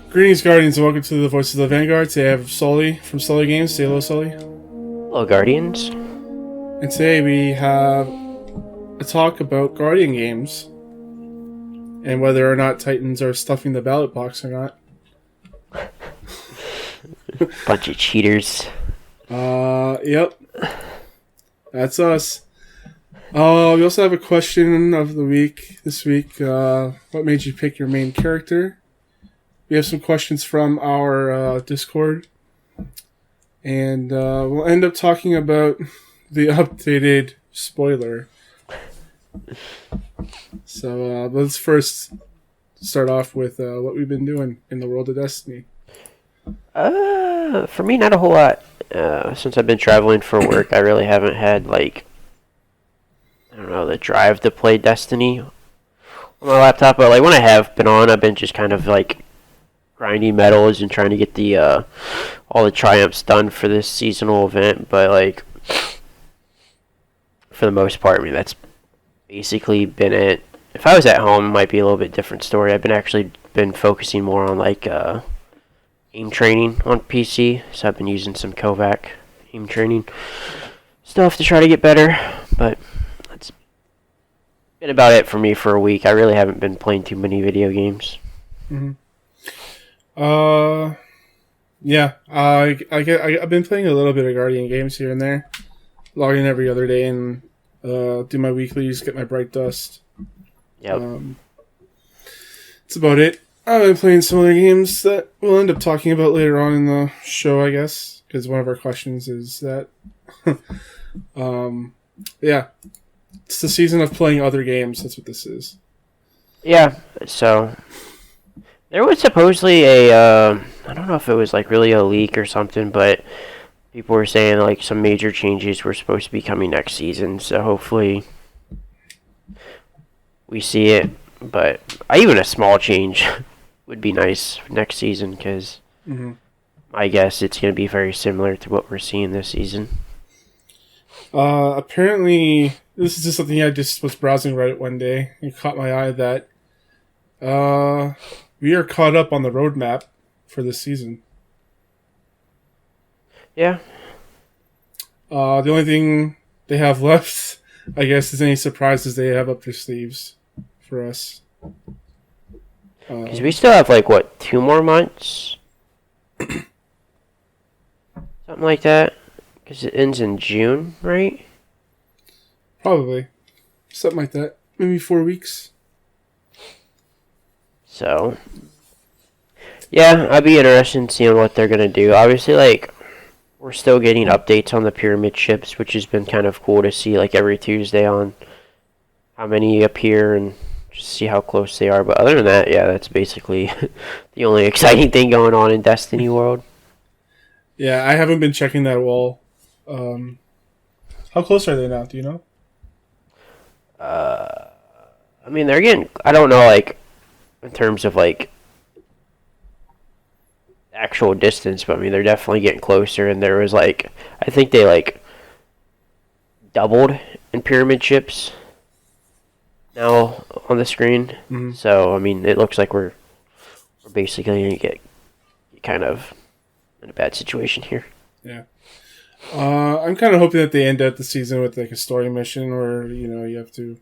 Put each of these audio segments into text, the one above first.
Greetings, Guardians, and welcome to the Voices of the Vanguard. Today I have Sully from Sully Games. Say hello, Sully. Hello, Guardians. And today we have a talk about Guardian games and whether or not Titans are stuffing the ballot box or not. Bunch of cheaters. Yep. That's us. We also have a question of the week this week. What made you pick your main character? We have some questions from our Discord. And we'll end up talking about the updated spoiler. So let's first start off with what we've been doing in the world of Destiny. For me, not a whole lot. Since I've been traveling for work, I really haven't had, the drive to play Destiny on my laptop. But, when I have been on, I've been just kind of, grinding medals and trying to get the, all the triumphs done for this seasonal event. But, for the most part, that's basically been it. If I was at home, it might be a little bit different story. I've been focusing more on, aim training on PC, so I've been using some Kovac aim training stuff to try to get better, but that's been about it for me for a week. I really haven't been playing too many video games. Mm-hmm. Yeah, I've been playing a little bit of Guardian games here and there, log in every other day and do my weeklies, get my bright dust. Yep. That's about it. I've been playing some other games that we'll end up talking about later on in the show, I guess, because one of our questions is that, yeah, it's the season of playing other games. That's what this is. Yeah, so there was supposedly I don't know if it was really a leak or something, but people were saying some major changes were supposed to be coming next season, so hopefully we see it. But even a small change would be nice next season, because I guess it's going to be very similar to what we're seeing this season. Apparently, this is just something I just was browsing Reddit one day and caught my eye that we are caught up on the roadmap for this season. Yeah. The only thing they have left, I guess, is any surprises they have up their sleeves for us. Because we still have 2 more months? Something like that? Because it ends in June, right? Probably. Something like that. Maybe 4 weeks. So, yeah, I'd be interested in seeing what they're going to do. Obviously, we're still getting updates on the pyramid ships, which has been kind of cool to see, every Tuesday on how many appear and just see how close they are. But other than that, yeah, that's basically the only exciting thing going on in Destiny World. Yeah, I haven't been checking that wall. How close are they now? Do you know? They're getting, I don't know, in terms of, actual distance, but, they're definitely getting closer, and there was, I think they, doubled in pyramid ships now on the screen. Mm-hmm. So, it looks like we're basically going to get kind of in a bad situation here. Yeah. I'm kind of hoping that they end out the season with a story mission where, you have to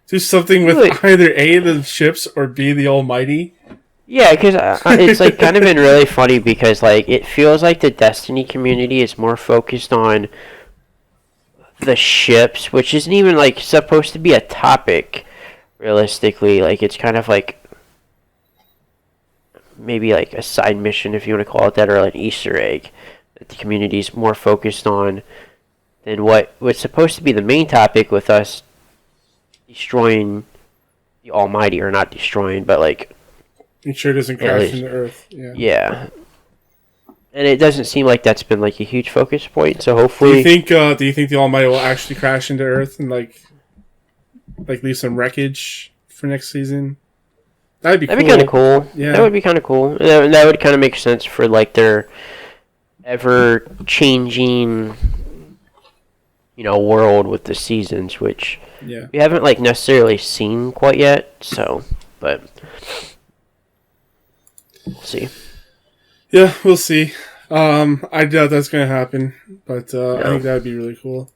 do something with either A, the ships, or B, the Almighty. Yeah, because it's kind of been really funny because it feels like the Destiny community is more focused on the ships, which isn't even supposed to be a topic realistically. It's kind of maybe a side mission, if you want to call it that, or an Easter egg that the community is more focused on than what's supposed to be the main topic, with us destroying the Almighty, or not destroying, but make sure it doesn't crash into Earth. Yeah. And it doesn't seem like that's been a huge focus point. So hopefully, do you think the Almighty will actually crash into Earth and leave some wreckage for next season? That'd be kind of cool. Yeah, that would be kind of cool. That would kind of make sense for their ever changing, world with the seasons, which we haven't necessarily seen quite yet. So, but we'll see. Yeah, we'll see. I doubt that's going to happen, but No. I think that would be really cool.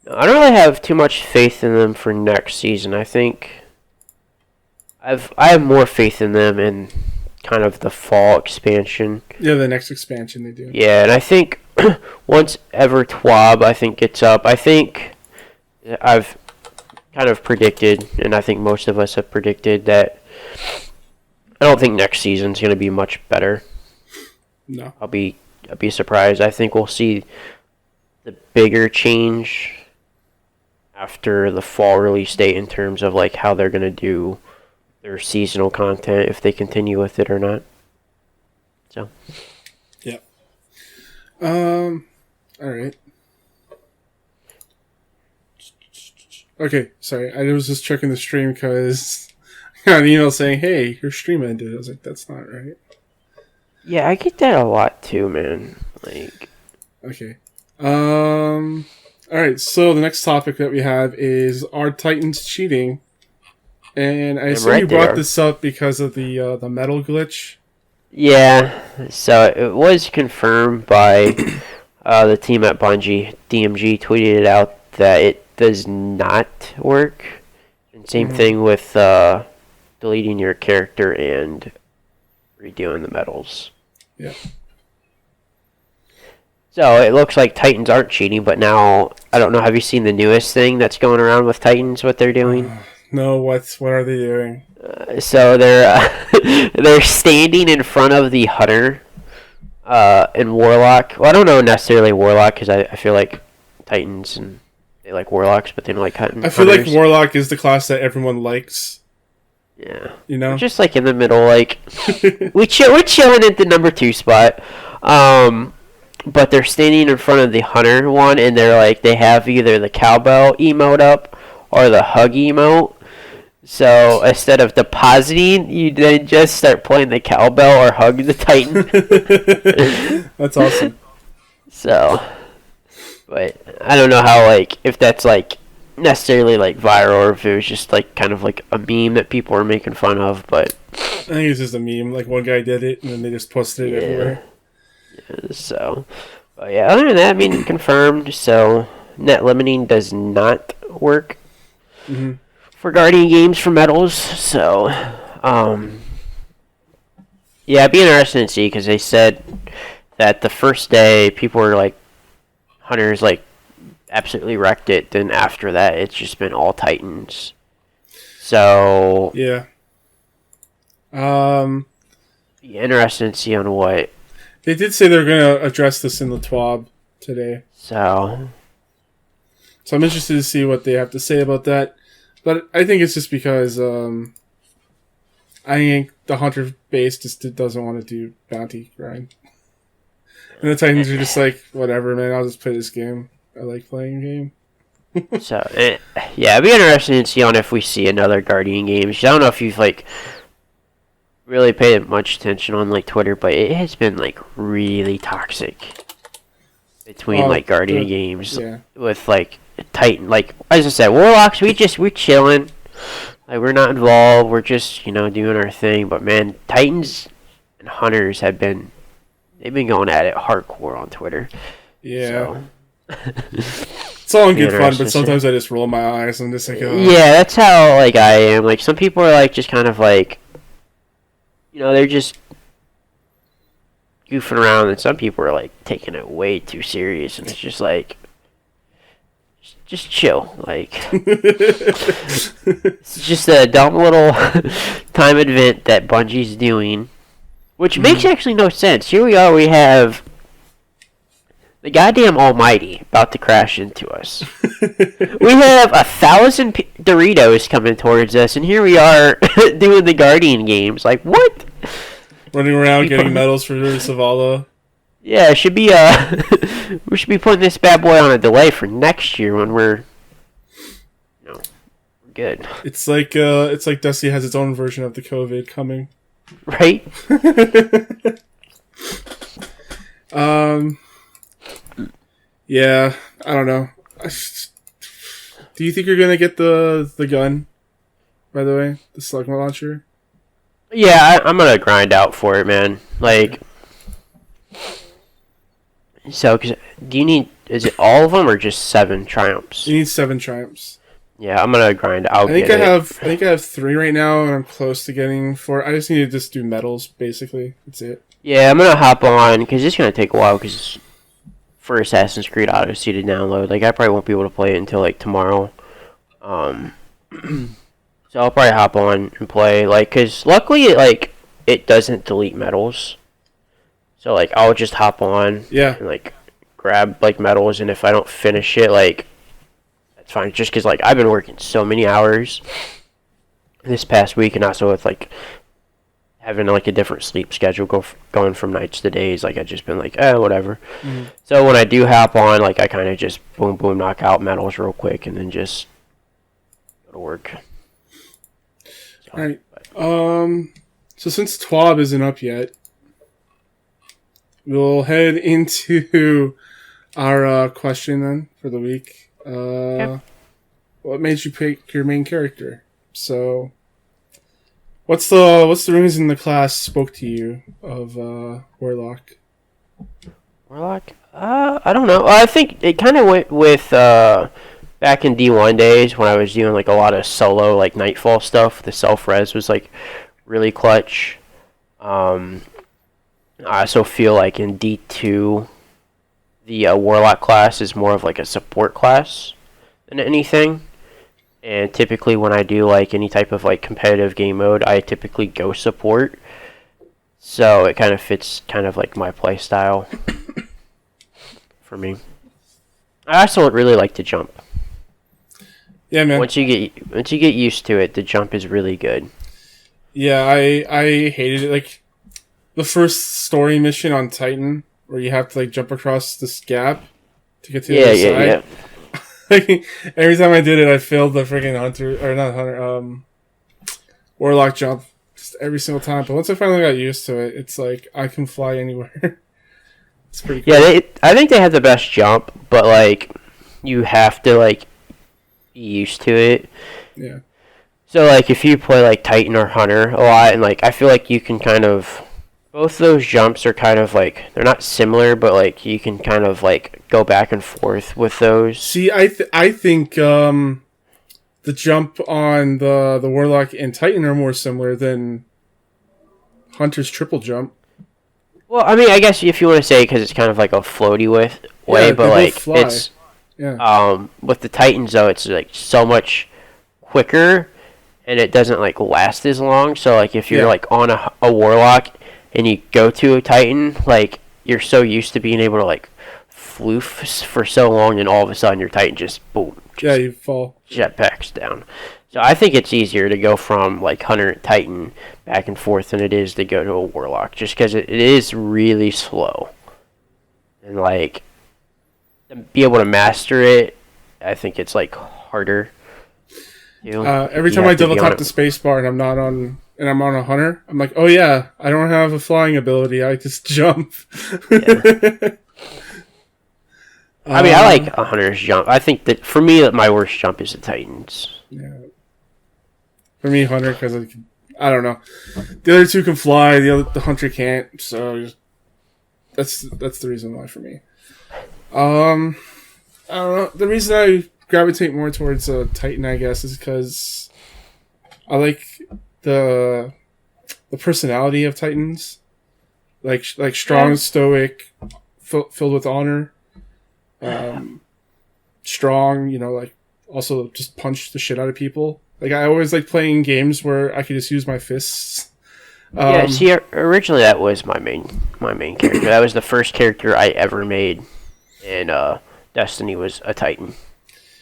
I don't really have too much faith in them for next season. I think I have more faith in them in kind of the fall expansion. Yeah, the next expansion they do. Yeah, and I think once ever TWAB I think gets up, I think I've kind of predicted, and I think most of us have predicted that I don't think next season's going to be much better. No. I'll be surprised. I think we'll see the bigger change after the fall release date in terms of like how they're going to do their seasonal content, if they continue with it or not. So. Yeah. All right. Okay, sorry. I was just checking the stream because I got an email saying, "Hey, your stream ended." I was like, "That's not right." Yeah, I get that a lot too, man. Like. Okay. All right. So the next topic that we have is, are Titans cheating? And I assume you brought this up because of the metal glitch. Yeah. So it was confirmed by the team at Bungie. DMG tweeted it out that it does not work. And same thing with deleting your character and redoing the medals. Yeah. So it looks like Titans aren't cheating, but now I don't know. Have you seen the newest thing that's going around with Titans? What they're doing? No. What are they doing? So they're standing in front of the Hunter and Warlock. Well, I don't know necessarily Warlock because I feel like Titans and they like Warlocks, but they don't like Hunters. I feel like Warlock is the class that everyone likes. Yeah, you know, we're just like in the middle. Like we're chilling at the number 2 spot. But they're standing in front of the Hunter one, and they're like they have either the cowbell emote up or the hug emote. So instead of depositing, you then just start playing the cowbell or hug the Titan. That's awesome. So, but I don't know how like if that's like necessarily like viral or if it was just like kind of like a meme that people were making fun of. But I think it's just a meme. Like one guy did it, and then they just posted it everywhere. So, but yeah, other than that, I mean, confirmed. So, net limiting does not work for Guardian games for medals. So, yeah, it'd be interesting to see because they said that the first day people were like, Hunters like absolutely wrecked it. Then after that, it's just been all Titans. So, yeah. Be interesting to see on what. They did say they're going to address this in the TWAB today. So I'm interested to see what they have to say about that. But I think it's just because I think the Hunter base just doesn't want to do bounty grind. And the Titans are just like, whatever, man, I'll just play this game. I like playing the game. So, yeah, it'd be interesting to see on if we see another Guardian game. I don't know if you've, like, really paid much attention on, like, Twitter, but it has been, like, really toxic between, like, Guardian games with, like, Titan. Like, as I said, Warlocks, we're chilling. Like, we're not involved. We're just, doing our thing. But, man, Titans and Hunters they've been going at it hardcore on Twitter. Yeah. So. It's all in good fun, but sometimes I just roll my eyes and just like, oh. Yeah, that's how like I am. Like some people are like just kind of like, they're just goofing around, and some people are like taking it way too serious, and it's just like, just chill. Like it's just a dumb little time event that Bungie's doing, which makes actually no sense. Here we are. We have the goddamn Almighty about to crash into us. We have 1,000 Doritos coming towards us, and here we are doing the Guardian games. Like, what? Running around getting medals for Zavala. Yeah, it should be, we should be putting this bad boy on a delay for next year when we're good. It's like Dusty has its own version of the COVID coming. Right? Yeah, I don't know. Do you think you're gonna get the gun? By the way, the slug launcher. Yeah, I'm gonna grind out for it, man. Like, so, do you need, is it all of them or just 7 triumphs? You need 7 triumphs. Yeah, I'm gonna grind. I'll I think get I it. have 3 right now, and I'm close to getting 4. I just need to just do medals, basically. That's it. Yeah, I'm gonna hop on because it's gonna take a while. Because for Assassin's Creed Odyssey to download, like I probably won't be able to play it until like tomorrow. Um, so I'll probably hop on and play. Like, cause luckily, it doesn't delete medals. So like I'll just hop on Yeah. and like grab like medals, and if I don't finish it, like that's fine. Just cause like I've been working so many hours this past week, and also with like having like a different sleep schedule, going from nights to days. Like I just been like, whatever. Mm-hmm. So when I do hop on, like I kind of just boom boom knock out medals real quick, and then just go to work. So, All right. So since TWAB isn't up yet, we'll head into our question then for the week. Yep. What made you pick your main character? So, what's the reason the class spoke to you of Warlock? Warlock? I don't know. I think it kind of went with back in D1 days when I was doing like a lot of solo like Nightfall stuff. The self res was like really clutch. I also feel like in D2, the Warlock class is more of like a support class than anything. And typically when I do like any type of like competitive game mode, I typically go support. So it kind of fits kind of like my play style for me. I also really like to jump. Yeah, man. Once you get used to it, the jump is really good. Yeah, I hated it. Like the first story mission on Titan, where you have to like jump across this gap to get to the other side. Yeah. Every time I did it, I failed the freaking Warlock jump just every single time. But once I finally got used to it, it's like I can fly anywhere. It's pretty cool. Yeah, I think they have the best jump, but like you have to like be used to it. Yeah. So like if you play like Titan or Hunter a lot, and like I feel like you can kind of, both those jumps are kind of like, they're not similar, but like you can kind of like go back and forth with those. See, I think the jump on the Warlock and Titan are more similar than Hunter's triple jump. Well, I mean, I guess if you want to say, because it's kind of like a floaty way, Yeah, but they like both fly. it's Yeah. with the Titans though, it's like so much quicker, and it doesn't like last as long. So like if you're like on a Warlock and you go to a Titan, like you're so used to being able to like floof for so long, and all of a sudden your Titan just boom, just You fall. jetpacks down. So I think it's easier to go from like Hunter and Titan back and forth than it is to go to a Warlock, just because it is really slow, and like to be able to master it, I think it's like harder. Every time I double tap the spacebar and I'm on a Hunter, I'm like, oh yeah, I don't have a flying ability. I just jump. Yeah. I mean, I like a Hunter's jump. I think that for me, my worst jump is the Titans. Yeah. For me, Hunter, because I don't know. The other two can fly. The Hunter can't. So that's the reason why for me. I don't know. The reason I gravitate more towards Titan, I guess, is because I like the personality of Titans, like strong, stoic, filled with honor. Strong, like also just punch the shit out of people. Like I always like playing games where I could just use my fists. Yeah, see, originally that was my main character. That was the first character I ever made, and Destiny was a Titan,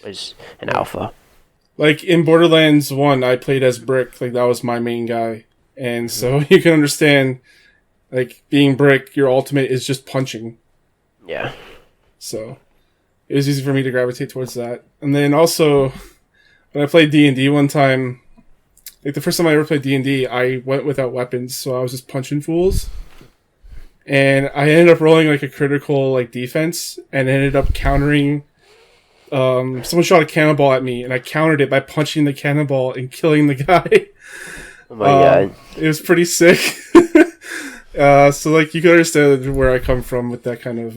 was an alpha. Like in Borderlands 1, I played as Brick. Like that was my main guy, and so you can understand, like being Brick, your ultimate is just punching. Yeah. So it was easy for me to gravitate towards that. And then also, when I played D&D one time, like the first time I ever played D&D, I went without weapons, so I was just punching fools. And I ended up rolling like a critical like defense, and ended up countering. Someone shot a cannonball at me, and I countered it by punching the cannonball and killing the guy. Oh my god. It was pretty sick. So like you can understand where I come from with that kind of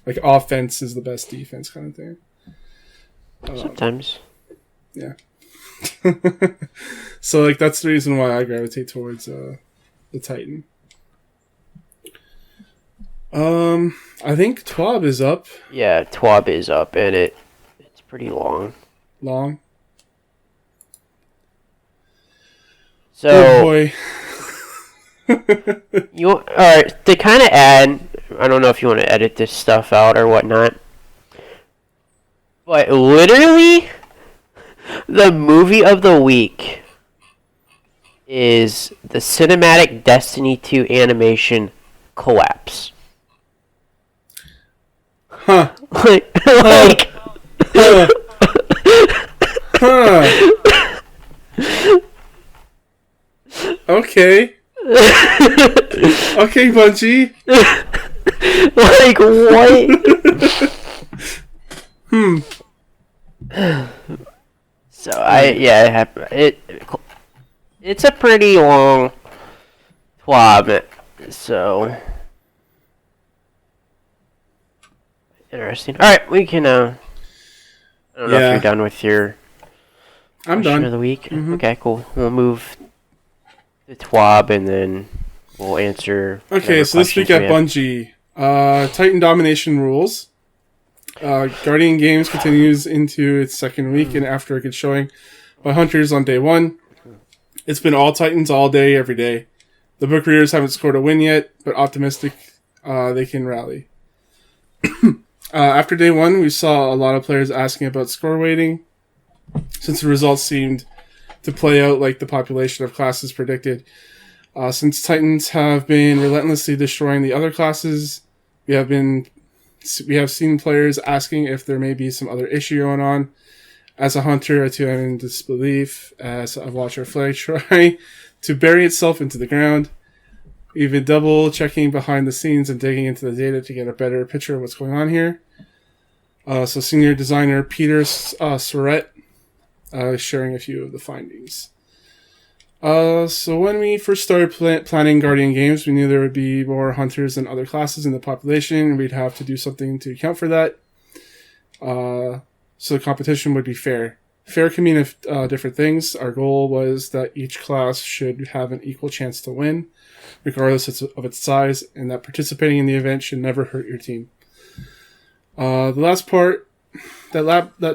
like offense is the best defense kind of thing. Sometimes. Yeah. So like that's the reason why I gravitate towards the Titan. I think TWAB is up. Yeah, TWAB is up, and it's pretty long. Long. So, oh boy. All right, to kind of add, I don't know if you want to edit this stuff out or whatnot, but literally, the movie of the week is the cinematic Destiny 2 animation Collapse. Huh. like, Huh. Huh. Okay. Okay, Bungie. like what? So it's a pretty long TWAB, so interesting. All right, we can. I don't know if you're done with your. I'm question done. Of the week. Okay, cool. We'll move the TWAB and then we'll answer. Okay, so this week at Bungie, Titan domination rules. Guardian Games continues into its second week, and after a good showing by Hunters on day one, it's been all Titans all day, every day. The book readers haven't scored a win yet, but optimistic they can rally. After day one, we saw a lot of players asking about score weighting, since the results seemed to play out like the population of classes predicted. Since Titans have been relentlessly destroying the other classes, we have seen players asking if there may be some other issue going on. As a hunter, I too am in disbelief as I've watched our flag try to bury itself into the ground. We've been double checking behind the scenes and digging into the data to get a better picture of what's going on here. So senior designer Peter Surrett is sharing a few of the findings. So when we first started planning Guardian Games, we knew there would be more hunters than other classes in the population, and we'd have to do something to account for that. So the competition would be fair. Fair can mean different things. Our goal was that each class should have an equal chance to win, regardless of its size, and that participating in the event should never hurt your team. That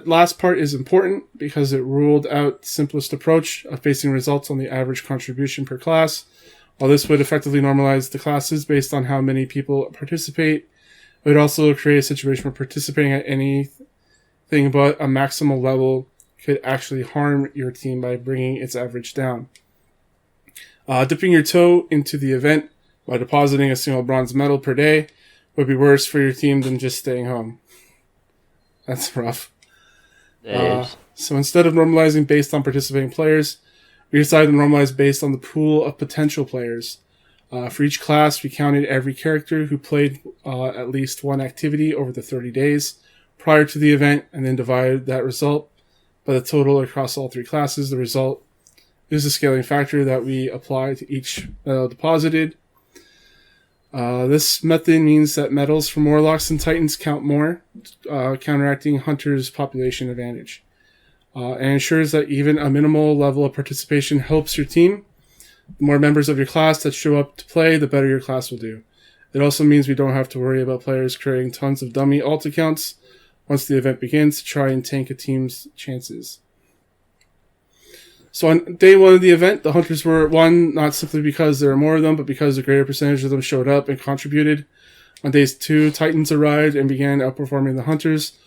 last part is important because it ruled out the simplest approach of basing results on the average contribution per class. While this would effectively normalize the classes based on how many people participate, it would also create a situation where participating at anything but a maximal level could actually harm your team by bringing its average down. Dipping your toe into the event by depositing a single bronze medal per day would be worse for your team than just staying home. That's rough. So instead of normalizing based on participating players, we decided to normalize based on the pool of potential players. For each class, we counted every character who played at least one activity over the 30 days prior to the event, and then divided that result by the total across all three classes. The result is the scaling factor that we apply to each medal deposited. This method means that medals from Warlocks and Titans count more, counteracting Hunter's population advantage. And ensures that even a minimal level of participation helps your team. The more members of your class that show up to play, the better your class will do. It also means we don't have to worry about players creating tons of dummy alt accounts once the event begins to try and tank a team's chances. So on day one of the event, the Hunters were won not simply because there were more of them, but because a greater percentage of them showed up and contributed. On days 2, Titans arrived and began outperforming the Hunters.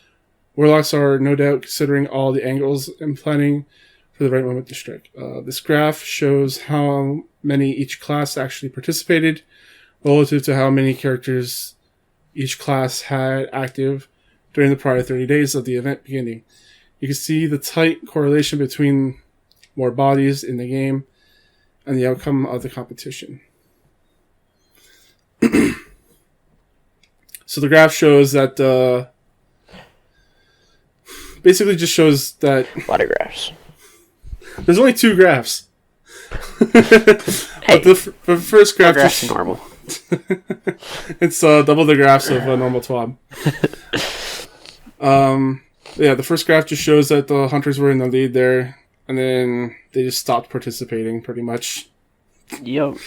Warlocks are no doubt considering all the angles and planning for the right moment to strike. This graph shows how many each class actually participated relative to how many characters each class had active during the prior 30 days of the event beginning. You can see the tight correlation between more bodies in the game and the outcome of the competition. So the graph shows that basically just shows that a lot of graphs. There's only 2 graphs. Hey, But the first graph graphs are normal. it's double the graphs of a normal TWAB. Yeah, the first graph just shows that the hunters were in the lead there, and then they just stopped participating pretty much. Yep.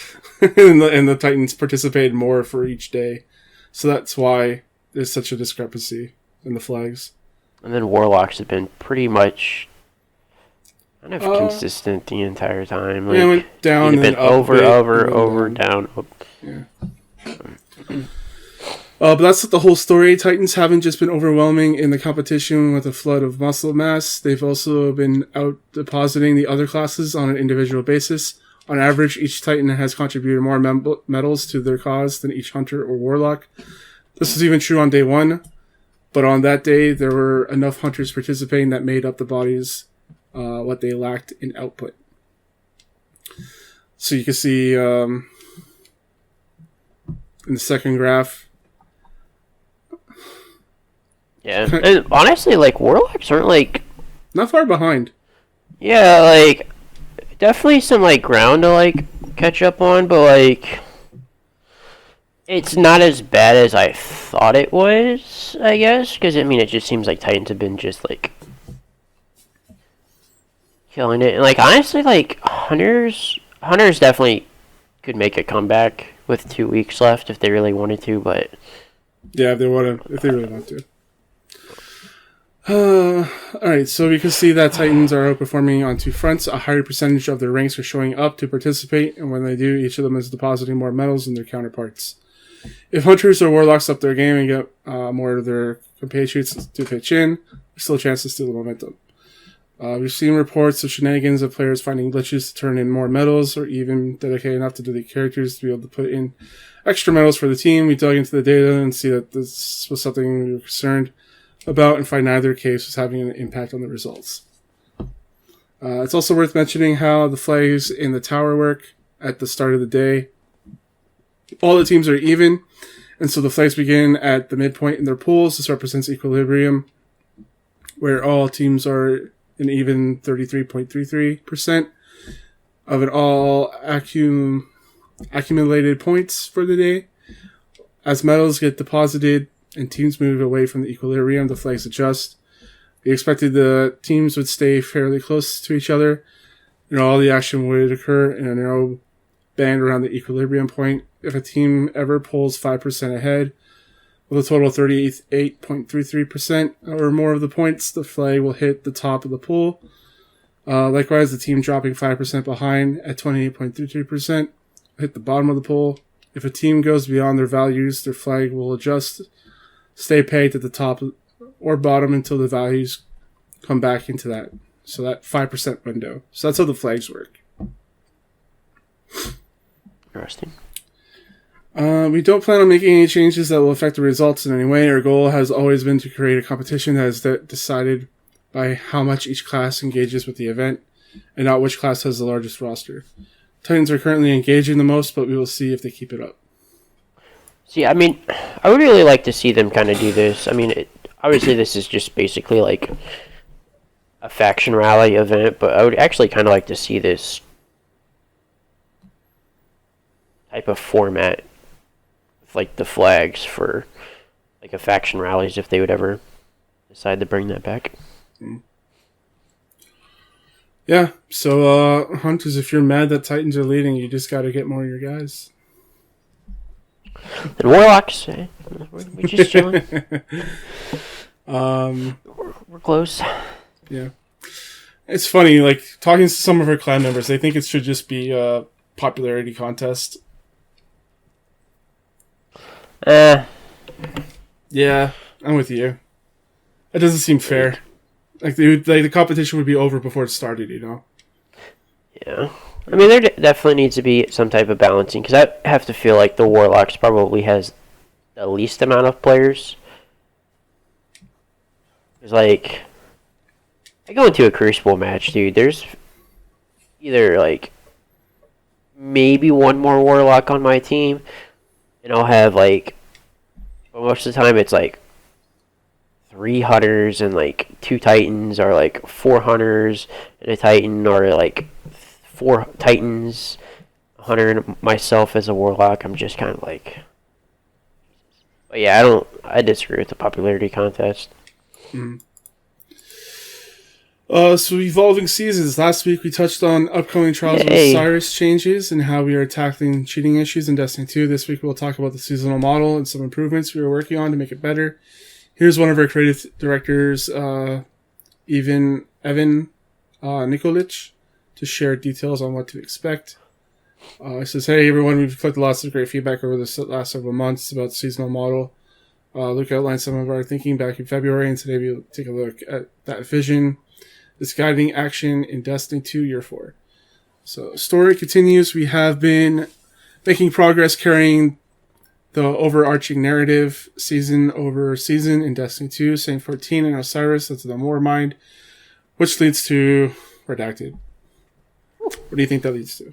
and the Titans participated more for each day. So that's why there's such a discrepancy in the flags. And then Warlocks have been pretty much kind of consistent the entire time. Like, yeah, it went down and been up over, down, up. Yeah. But that's not the whole story. Titans haven't just been overwhelming in the competition with a flood of muscle mass. They've also been out depositing the other classes on an individual basis. On average, each Titan has contributed more medals to their cause than each Hunter or Warlock. This is even true on day one, but on that day, there were enough Hunters participating that made up the bodies what they lacked in output. So you can see in the second graph. Yeah, and honestly, like, Warlocks aren't, like... Not far behind. Yeah, like... Definitely some, like, ground to, like, catch up on, but, like, it's not as bad as I thought it was, I guess, because, I mean, it just seems like Titans have been just, like, killing it. And, like, honestly, like, Hunters definitely could make a comeback with 2 weeks left if they really wanted to, but... Yeah, if they really want to. Alright, so we can see that Titans are outperforming on two fronts. A higher percentage of their ranks are showing up to participate, and when they do, each of them is depositing more medals than their counterparts. If Hunters or Warlocks up their game and get more of their compatriots to pitch in, there's still a chance to steal the momentum. We've seen reports of shenanigans of players finding glitches to turn in more medals, or even dedicated enough to do the characters to be able to put in extra medals for the team. We dug into the data and see that this was something we were concerned about and find neither case was having an impact on the results. It's also worth mentioning how the flags in the tower work at the start of the day. All the teams are even, and so the flags begin at the midpoint in their pools. This represents equilibrium, where all teams are an even 33.33% of it all accumulated points for the day. As medals get deposited and teams move away from the equilibrium, the flags adjust. We expected the teams would stay fairly close to each other, and all the action would occur in a narrow band around the equilibrium point. If a team ever pulls 5% ahead, with a total of 38.33% or more of the points, the flag will hit the top of the pool. Likewise, the team dropping 5% behind at 28.33% will hit the bottom of the pool. If a team goes beyond their values, their flag will adjust, stay pegged at the top or bottom until the values come back into that 5% window. So that's how the flags work. Interesting. We don't plan on making any changes that will affect the results in any way. Our goal has always been to create a competition that is decided by how much each class engages with the event, and not which class has the largest roster. Titans are currently engaging the most, but we will see if they keep it up. See, I mean, I would really like to see them kind of do this. I mean, obviously this is just basically like a faction rally event, but I would actually kind of like to see this type of format with, like, the flags for, like, a faction rallies if they would ever decide to bring that back. Yeah, so, Hunters, if you're mad that Titans are leading, you just gotta get more of your guys. And Warlocks, we're just chilling. We're close. Yeah. It's funny, like, talking to some of our clan members, they think it should just be a popularity contest. Yeah, I'm with you. That doesn't seem fair. Like, the competition would be over before it started, you know? Yeah. I mean, there definitely needs to be some type of balancing, because I have to feel like the Warlocks probably has the least amount of players. It's like, I go into a Crucible match, dude, there's either, like, maybe one more Warlock on my team, and I'll have, like, but most of the time it's, like, 3 Hunters and, like, 2 Titans, or, like, 4 Hunters and a Titan, or, like, 4 Titans, a hunter, and myself as a warlock. I'm just kind of like, but yeah, I disagree with the popularity contest. Mm. So evolving seasons. Last week we touched on upcoming Trials of Osiris changes and how we are tackling cheating issues in Destiny 2. This week we'll talk about the seasonal model and some improvements we are working on to make it better. Here's one of our creative directors, Evan Nikolic, to share details on what to expect. He says, hey everyone, we've collected lots of great feedback over the last several months about the seasonal model. Luke outlined some of our thinking back in February, and today we'll take a look at that vision. This guiding action in Destiny 2 Year 4. So, story continues. We have been making progress carrying the overarching narrative season over season in Destiny 2, Saint 14 and Osiris, that's the Warmind, which leads to Redacted. What do you think that leads to?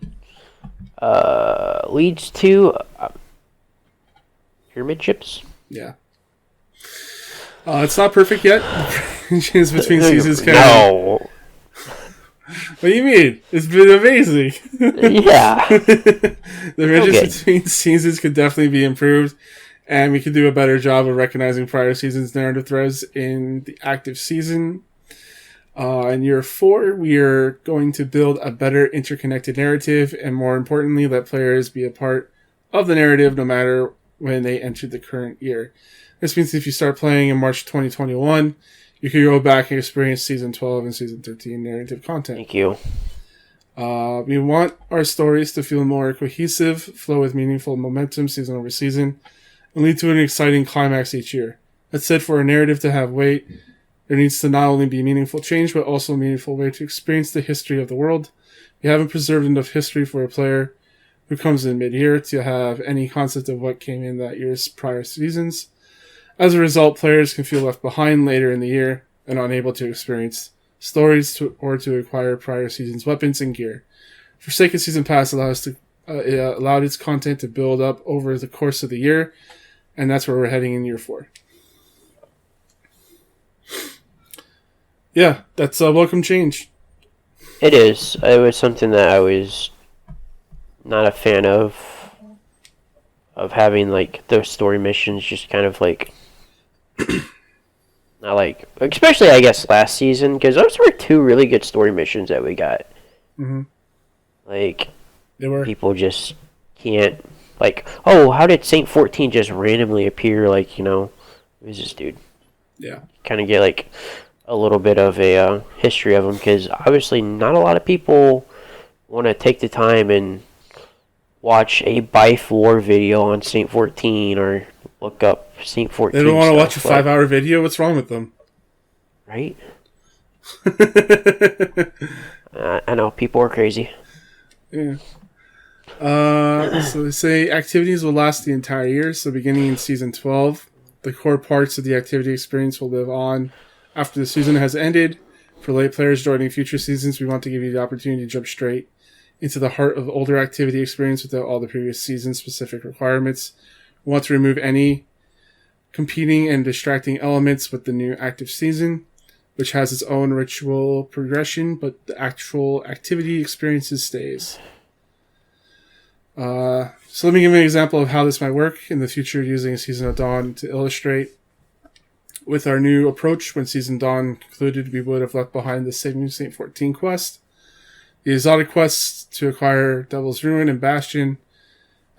Leads to pyramid ships? Yeah. It's not perfect yet. Changes between seasons. No. What do you mean? It's been amazing. Yeah. The ranges between seasons could definitely be improved, and we could do a better job of recognizing prior seasons' narrative threads in the active season. In Year 4, we are going to build a better interconnected narrative, and more importantly, let players be a part of the narrative no matter when they enter the current year. This means if you start playing in March 2021, you can go back and experience Season 12 and Season 13 narrative content. Thank you. We want our stories to feel more cohesive, flow with meaningful momentum season over season, and lead to an exciting climax each year. That said, for a narrative to have weight, there needs to not only be meaningful change, but also a meaningful way to experience the history of the world. We haven't preserved enough history for a player who comes in mid-year to have any concept of what came in that year's prior seasons. As a result, players can feel left behind later in the year and unable to experience stories or to acquire prior seasons' weapons and gear. Forsaken Season Pass it allowed its content to build up over the course of the year, and that's where we're heading in Year 4. Yeah, that's a welcome change. It is. It was something that I was not a fan of having like those story missions just kind of like not like, especially I guess last season, because those were 2 really good story missions that we got. Mm-hmm. Like, they were. People just can't, like, oh, how did Saint 14 just randomly appear? Like, you know, who's this dude? Yeah. Kind of get like a little bit of a history of him, because obviously not a lot of people want to take the time and watch a Bife War video on Saint 14 or look up Saint 14. They don't want to watch a 5-hour video? What's wrong with them? Right? I know, people are crazy. Yeah. So they say activities will last the entire year, so beginning in Season 12, the core parts of the activity experience will live on after the season has ended. For late players joining future seasons, we want to give you the opportunity to jump straight into the heart of older activity experience without all the previous season-specific requirements. We want to remove any competing and distracting elements with the new active season, which has its own ritual progression, but the actual activity experiences stays. So let me give you an example of how this might work in the future using Season of Dawn to illustrate. With our new approach, when Season Dawn concluded, we would have left behind the Saving Saint 14 quest, the exotic quests to acquire Devil's Ruin and Bastion,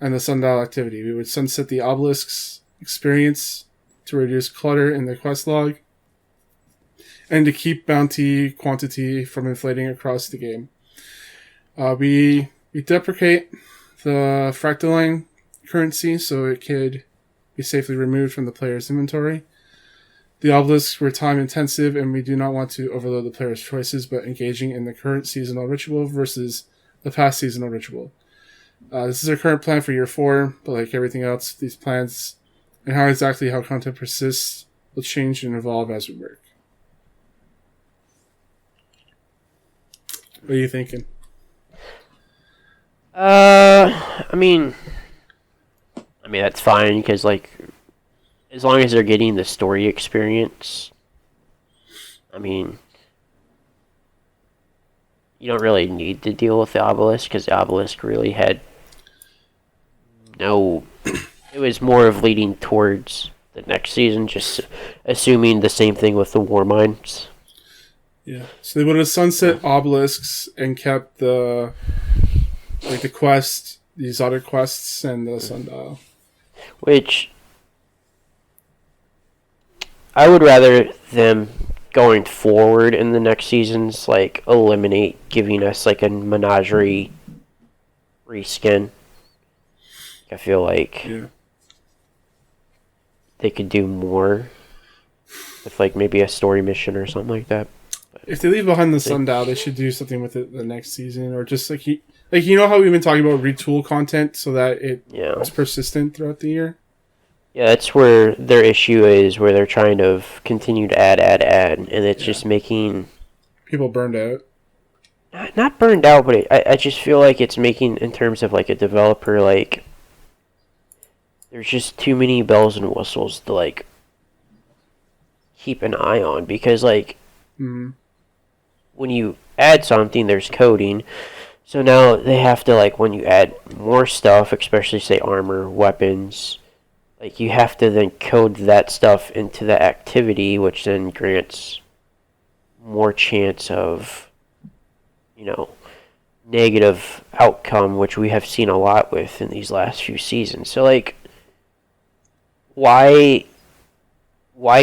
and the Sundial activity. We would sunset the Obelisk's experience to reduce clutter in the quest log, and to keep bounty quantity from inflating across the game. We deprecate the Fractaline currency so it could be safely removed from the player's inventory. The obelisks were time intensive, and we do not want to overload the player's choices, but engaging in the current seasonal ritual versus the past seasonal ritual. This is our current plan for Year 4, but like everything else, these plans and how content persists will change and evolve as we work. What are you thinking? I mean that's fine, because like, as long as they're getting the story experience, I mean, you don't really need to deal with the obelisk because the obelisk really had no. It was more of leading towards the next season, just assuming the same thing with the war mines. Yeah. So they would have sunset obelisks and kept the quest, these other quests, and the sundial. Which I would rather them going forward in the next seasons like eliminate giving us like a menagerie reskin. I feel like they could do more with like maybe a story mission or something like that. But if they leave behind the sundial, they should do something with it the next season, or just like you know how we've been talking about retool content so that it's persistent throughout the year. Yeah, that's where their issue is, where they're trying to continue to add, and it's just making people burned out. Not burned out, but I just feel like it's making, in terms of like a developer, like there's just too many bells and whistles to like keep an eye on, because like when you add something, there's coding. So now they have to, like, when you add more stuff, especially say armor, weapons, like you have to then code that stuff into the activity, which then grants more chance of, you know, negative outcome, which we have seen a lot with in these last few seasons. So like, why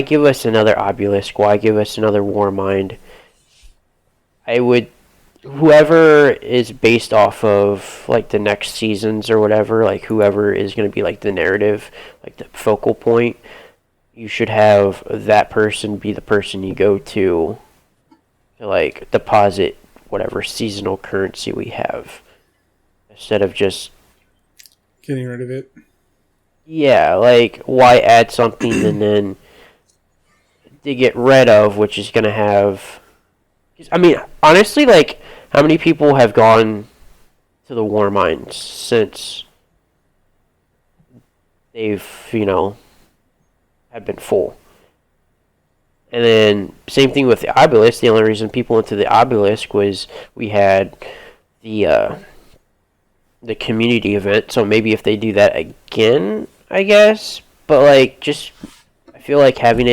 give us another obelisk? Why give us another war mind? Whoever is based off of like the next seasons or whatever, like whoever is going to be like the narrative, like the focal point, you should have that person be the person you go to like deposit whatever seasonal currency we have, instead of just getting rid of it. Yeah, like why add something and then to get rid of, which is going to have, I mean, honestly, like, how many people have gone to the war mines since they've, have been full? And then, same thing with the obelisk. The only reason people went to the obelisk was we had the community event. So maybe if they do that again, I guess. But, like, just, I feel like having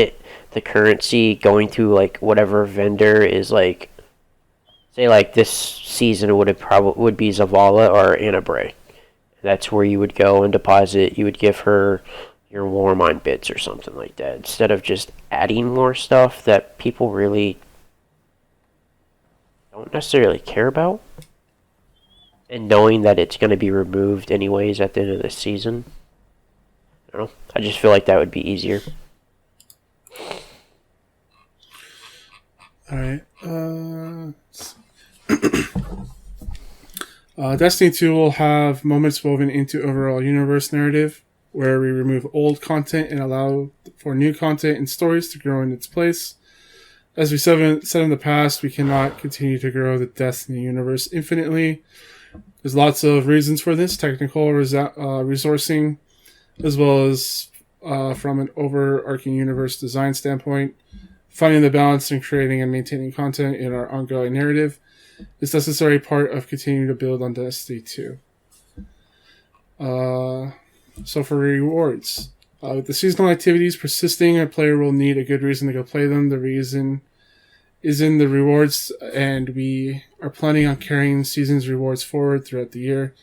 the currency going to, like, whatever vendor is, like, say, like, this season would be Zavala or Annabray. That's where you would go and deposit. You would give her your war mine bits or something like that, instead of just adding more stuff that people really don't necessarily care about, and knowing that it's going to be removed anyways at the end of the season. I don't know. I just feel like that would be easier. Alright. Destiny 2 will have moments woven into overall universe narrative, where we remove old content and allow for new content and stories to grow in its place. As we said in the past, we cannot continue to grow the Destiny universe infinitely. There's lots of reasons for this, technical resourcing, as well as from an overarching universe design standpoint. Finding the balance in creating and maintaining content in our ongoing narrative is a necessary part of continuing to build on Destiny 2. So for rewards, with the seasonal activities persisting, a player will need a good reason to go play them. The reason is in the rewards, and we are planning on carrying season's rewards forward throughout the year.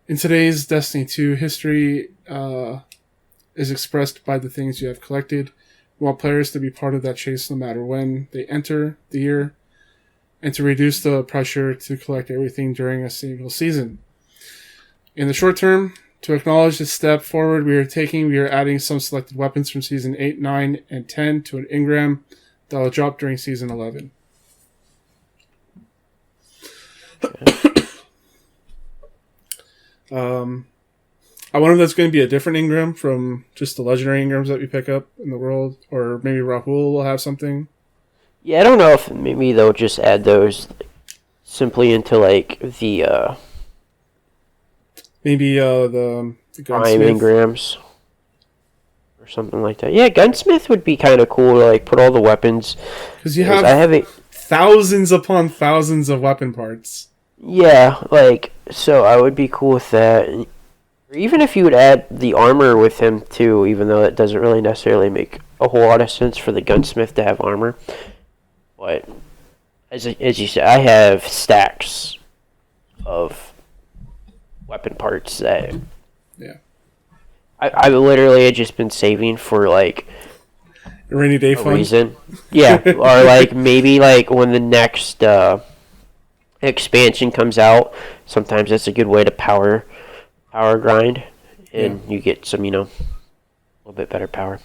In today's Destiny 2 history is expressed by the things you have collected. We want players to be part of that chase no matter when they enter the year, and to reduce the pressure to collect everything during a single season. In the short term, to acknowledge this step forward we are adding some selected weapons from Season 8, 9, and 10 to an engram that will drop during Season 11. I wonder if that's going to be a different engram from just the legendary engrams that we pick up in the world, or maybe Rahul will have something. Yeah, I don't know if maybe they'll just add those simply into like the maybe the Prime engrams or something like that. Yeah, Gunsmith would be kind of cool to like put all the weapons. Because you have thousands upon thousands of weapon parts. Yeah, like, so I would be cool with that. Or even if you would add the armor with him too, even though that doesn't really necessarily make a whole lot of sense for the gunsmith to have armor. But as you said, I have stacks of weapon parts that Yeah. I literally had just been saving for like A rainy day a fund. reason. Yeah, or like maybe like when the next expansion comes out, sometimes that's a good way to power grind, and you get some, a little bit better power.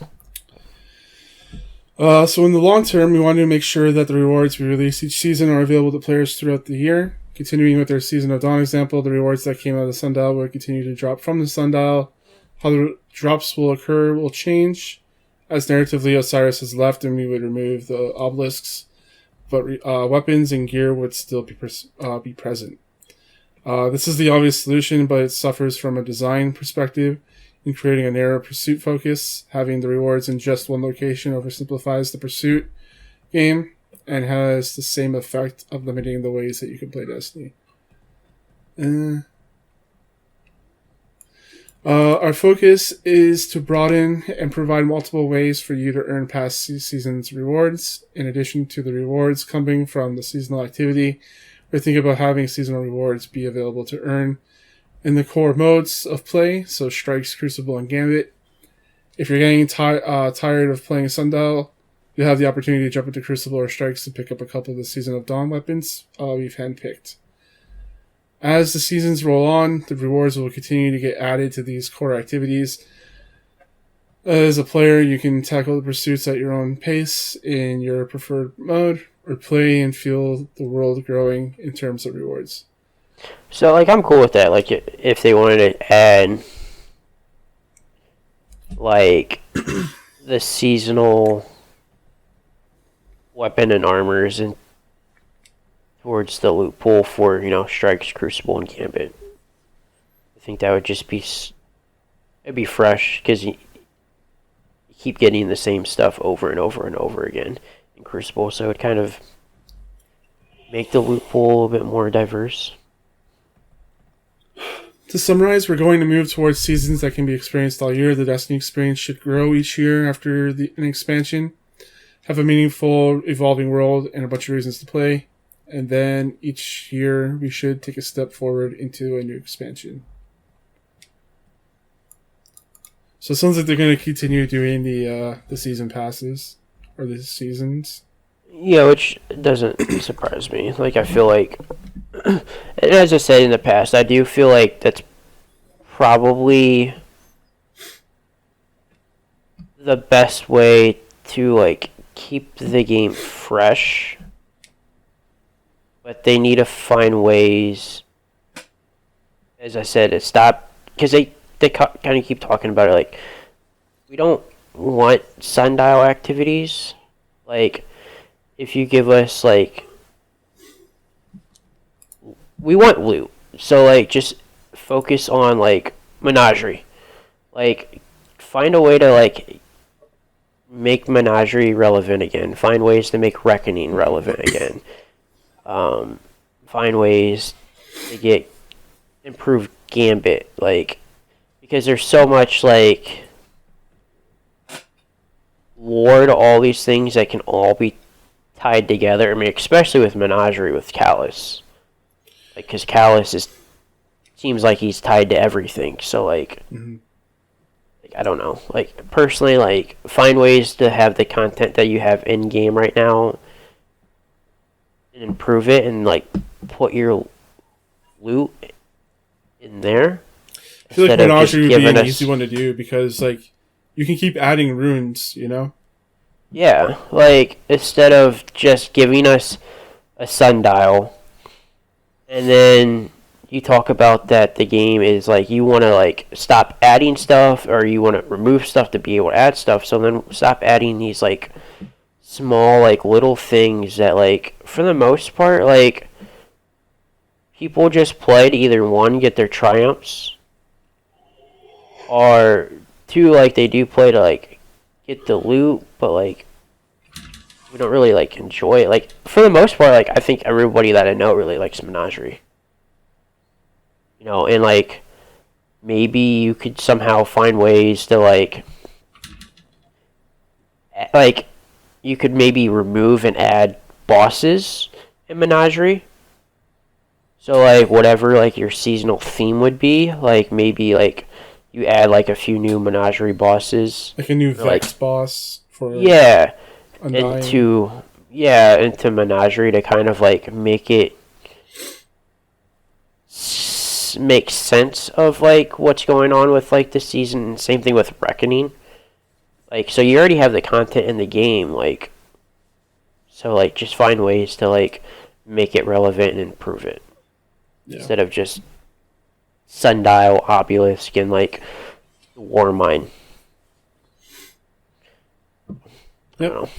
So in the long term, we wanted to make sure that the rewards we release each season are available to players throughout the year. Continuing with our Season of Dawn example, the rewards that came out of the sundial will continue to drop from the sundial. How the drops will occur will change, as narratively Osiris has left and we would remove the obelisks, but weapons and gear would still be present. This is the obvious solution, but it suffers from a design perspective in creating a narrow pursuit focus. Having the rewards in just one location oversimplifies the pursuit game and has the same effect of limiting the ways that you can play Destiny. Our focus is to broaden and provide multiple ways for you to earn past season's rewards. In addition to the rewards coming from the seasonal activity, we're thinking about having seasonal rewards be available to earn in the core modes of play, so Strikes, Crucible, and Gambit. If you're getting tired of playing Sundial, you'll have the opportunity to jump into Crucible or Strikes to pick up a couple of the Season of Dawn weapons we've handpicked. As the seasons roll on, the rewards will continue to get added to these core activities. As a player, you can tackle the pursuits at your own pace in your preferred mode, or play and feel the world growing in terms of rewards. So, like, I'm cool with that. Like, if they wanted to add, like, the seasonal weapon and armors and towards the loot pool for, Strikes, Crucible, and Gambit. I think that would just be, it'd be fresh, because you keep getting the same stuff over and over and over again in Crucible, so it would kind of make the loot pool a little bit more diverse. To summarize, we're going to move towards seasons that can be experienced all year. The Destiny experience should grow each year after an expansion, have a meaningful, evolving world, and a bunch of reasons to play. And then each year we should take a step forward into a new expansion. So it sounds like they're going to continue doing the season passes, or the seasons. Yeah, which doesn't surprise me. Like, I feel like, and as I said in the past, I do feel like that's probably the best way to, like, keep the game fresh. But they need to find ways, as I said, to stop, because they kind of keep talking about it, like, we don't want sundial activities. Like, if you give us, like, we want loot. So, like, just focus on, like, Menagerie. Like, find a way to, like, make Menagerie relevant again. Find ways to make Reckoning relevant again. Find ways to get improved Gambit. Like, because there's so much, like, lore to all these things that can all be tied together. I mean, especially with Menagerie with Callus. Like, because Callus seems like he's tied to everything. So, like, like, I don't know. Like, personally, like, find ways to have the content that you have in game right now and improve it, and, like, put your loot in there. I feel like Menagerie would be an easy one to do because, like, you can keep adding runes, Yeah, like, instead of just giving us a sundial, and then you talk about that the game is, like, you want to, like, stop adding stuff, or you want to remove stuff to be able to add stuff, so then stop adding these, like, small, like, little things that, like, for the most part, like, people just play to either, one, get their triumphs, or two, like, they do play to, like, get the loot, but, like, we don't really like enjoy it. Like for the most part, like I think everybody that I know really likes Menagerie. And like maybe you could somehow find ways to like you could maybe remove and add bosses in Menagerie. So like whatever like your seasonal theme would be, like maybe like you add like a few new Menagerie bosses. Like a new Vex like, boss for yeah, Undying. into Menagerie to kind of like make it make sense of like what's going on with like the season. Same thing with Reckoning. Like so you already have the content in the game, like so like just find ways to like make it relevant and improve it. Yeah. Instead of just Sundial, Obelisk, and like Warmine. Yep.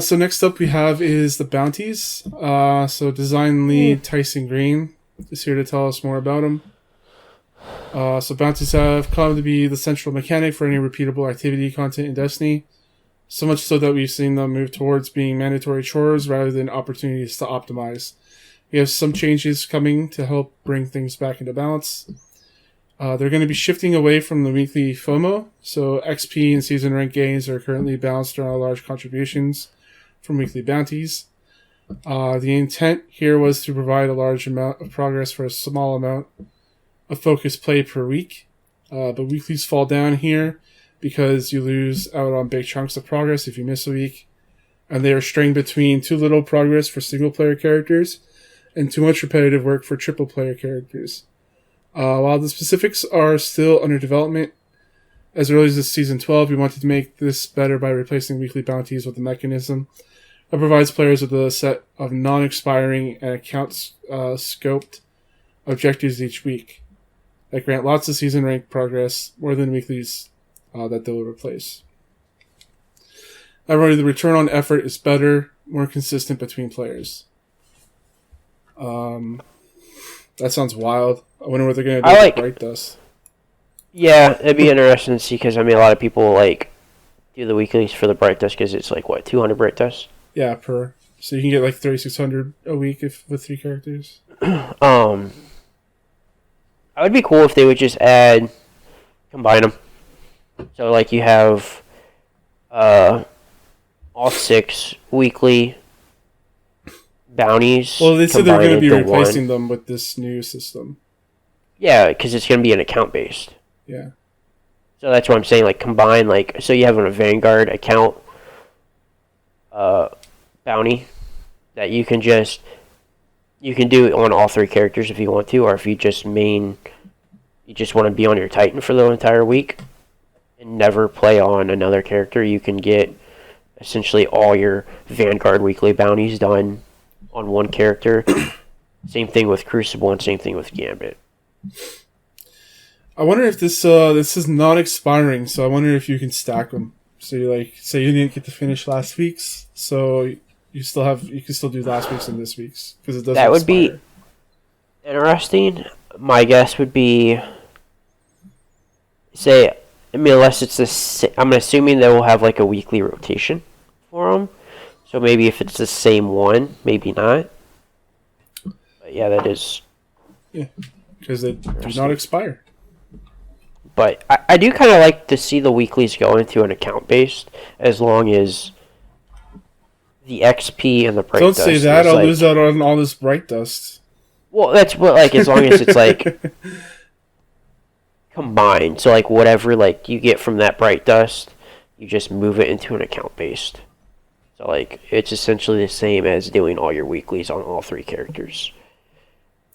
So next up we have is the bounties. So design lead Tyson Green is here to tell us more about them. So bounties have come to be the central mechanic for any repeatable activity content in Destiny. So much so that we've seen them move towards being mandatory chores rather than opportunities to optimize. We have some changes coming to help bring things back into balance. They're going to be shifting away from the weekly FOMO, so XP and season rank gains are currently balanced around large contributions from weekly bounties. The intent here was to provide a large amount of progress for a small amount of focused play per week, but weeklies fall down here because you lose out on big chunks of progress if you miss a week, and they are strained between too little progress for single-player characters and too much repetitive work for triple-player characters. While the specifics are still under development, as early as this Season 12, we wanted to make this better by replacing weekly bounties with a mechanism that provides players with a set of non-expiring and account-scoped objectives each week that grant lots of season rank progress, more than weeklies that they'll replace. However, the return on effort is better, more consistent between players. That sounds wild. I wonder what they're going to do with Bright Dust. Yeah, it'd be interesting to see because, I mean, a lot of people, like, do the weeklies for the Bright Dust because it's, like, what, 200 Bright Dust? Yeah, per. So you can get, like, 3,600 a week with 3 characters. It would be cool if they would just combine them. So, like, you have all 6 weekly bounties. Well, they said they're going to be replacing them with this new system. Yeah, because it's going to be an account-based. Yeah. So that's what I'm saying, like, combine, like, so you have a Vanguard account bounty that you can do it on all 3 characters if you want to, or if you just want to be on your Titan for the entire week and never play on another character, you can get essentially all your Vanguard weekly bounties done on one character. Same thing with Crucible and same thing with Gambit. I wonder if this is not expiring, so I wonder if you can stack them. So you say you didn't get to finish last week's, so you can still do last week's and this week's because it doesn't. That would be interesting. My guess would be, unless it's I'm assuming they will have like a weekly rotation for them. So maybe if it's the same one, maybe not. But yeah, that is. Yeah, because they do not expire. But I do kind of like to see the weeklies go into an account-based, as long as the XP and the Bright Dust. Don't say that, I'll lose out on all this Bright Dust. Well, that's what, like, as long as it's, like, combined. So, like, whatever, like, you get from that Bright Dust, you just move it into an account-based. So, like, it's essentially the same as doing all your weeklies on all 3 characters.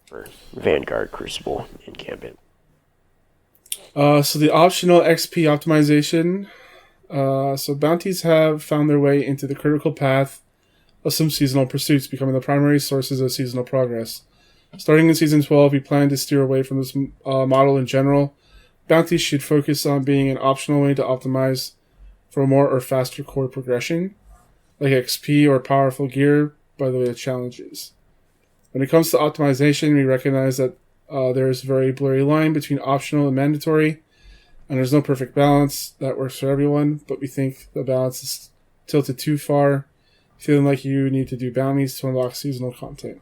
For Vanguard, Crucible, and Gambit. So the optional XP optimization. So bounties have found their way into the critical path of some seasonal pursuits, becoming the primary sources of seasonal progress. Starting in Season 12, we plan to steer away from this model in general. Bounties should focus on being an optional way to optimize for a more or faster core progression, like XP or powerful gear, by the way of challenges. When it comes to optimization, we recognize that there is a very blurry line between optional and mandatory, and there's no perfect balance that works for everyone, but we think the balance tilted too far, feeling like you need to do bounties to unlock seasonal content.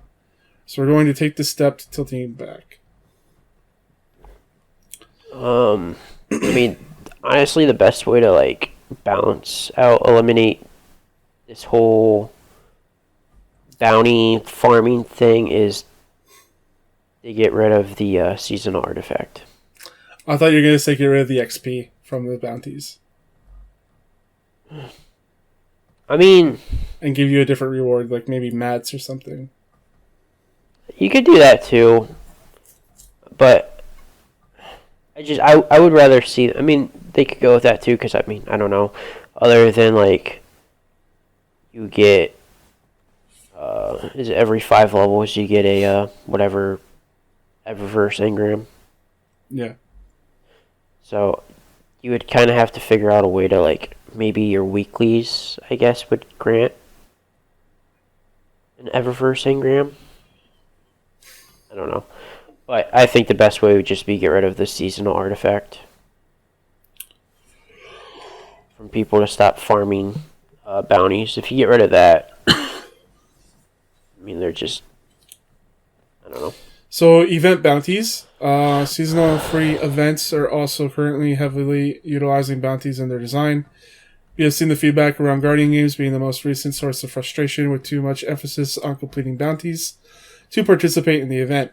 So we're going to take the step to tilting it back. I mean, honestly, the best way to like eliminate this whole bounty farming thing is to get rid of the seasonal artifact. I thought you were going to say get rid of the XP from the bounties. I mean... And give you a different reward, like maybe mats or something. You could do that too. But... I would rather see... I mean, they could go with that too, because I mean, I don't know. Other than, like... You get... is it every 5 levels you get a, whatever... Eververse engram? Yeah. So, you would kind of have to figure out a way to, like, maybe your weeklies, I guess, would grant an Eververse engram. I don't know. But I think the best way would just be get rid of the seasonal artifact. From people to stop farming bounties. If you get rid of that, I mean, they're just... I don't know. So, event bounties. Seasonal free events are also currently heavily utilizing bounties in their design. We have seen the feedback around Guardian games being the most recent source of frustration with too much emphasis on completing bounties to participate in the event.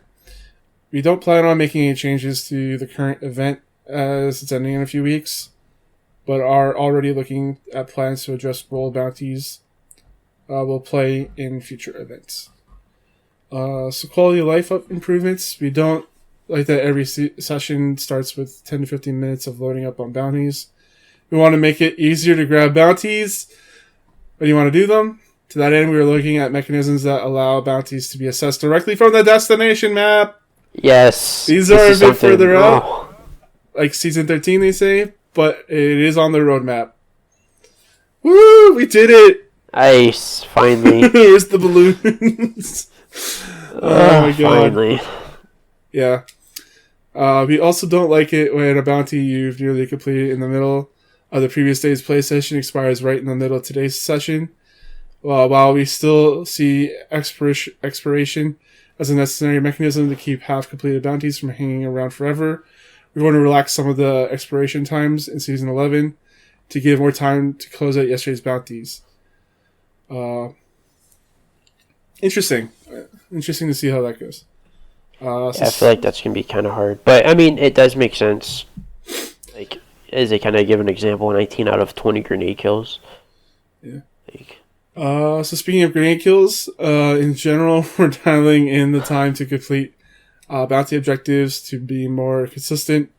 We don't plan on making any changes to the current event as it's ending in a few weeks, but are already looking at plans to address role bounties will play in future events. So quality of life improvements. We don't like that every session starts with 10 to 15 minutes of loading up on bounties. We want to make it easier to grab bounties when you want to do them. To that end, we are looking at mechanisms that allow bounties to be assessed directly from the destination map. Yes. These are a bit further out. Like Season 13, they say, but it is on the roadmap. Woo! We did it! Nice. Finally. Where's the balloons? Oh my god. Finally. Yeah. We also don't like it when a bounty you've nearly completed in the middle of the previous day's play session expires right in the middle of today's session. While we still see expiration as a necessary mechanism to keep half-completed bounties from hanging around forever, we're going to relax some of the expiration times in Season 11 to give more time to close out yesterday's bounties. Interesting. Interesting to see how that goes. Yeah, I feel like that's going to be kind of hard. But, I mean, it does make sense. Like, as they kind of give an example, 19 out of 20 grenade kills. Yeah. So speaking of grenade kills, in general, we're dialing in the time to complete bounty objectives to be more consistent.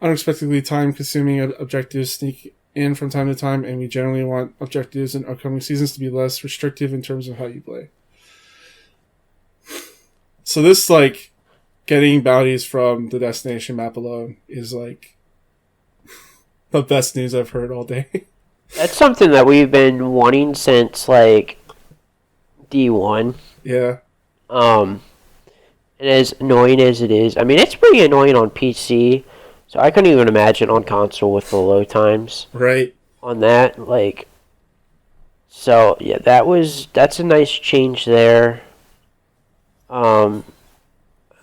Unexpectedly time-consuming objectives sneak in from time to time, and we generally want objectives in upcoming seasons to be less restrictive in terms of how you play. So this, like, getting bounties from the destination map alone is, like, the best news I've heard all day. That's something that we've been wanting since, like, D1. Yeah. And as annoying as it is, I mean, it's pretty annoying on PC, so I couldn't even imagine on console with the load times. Right. On that, like, so, yeah, that's a nice change there. I'm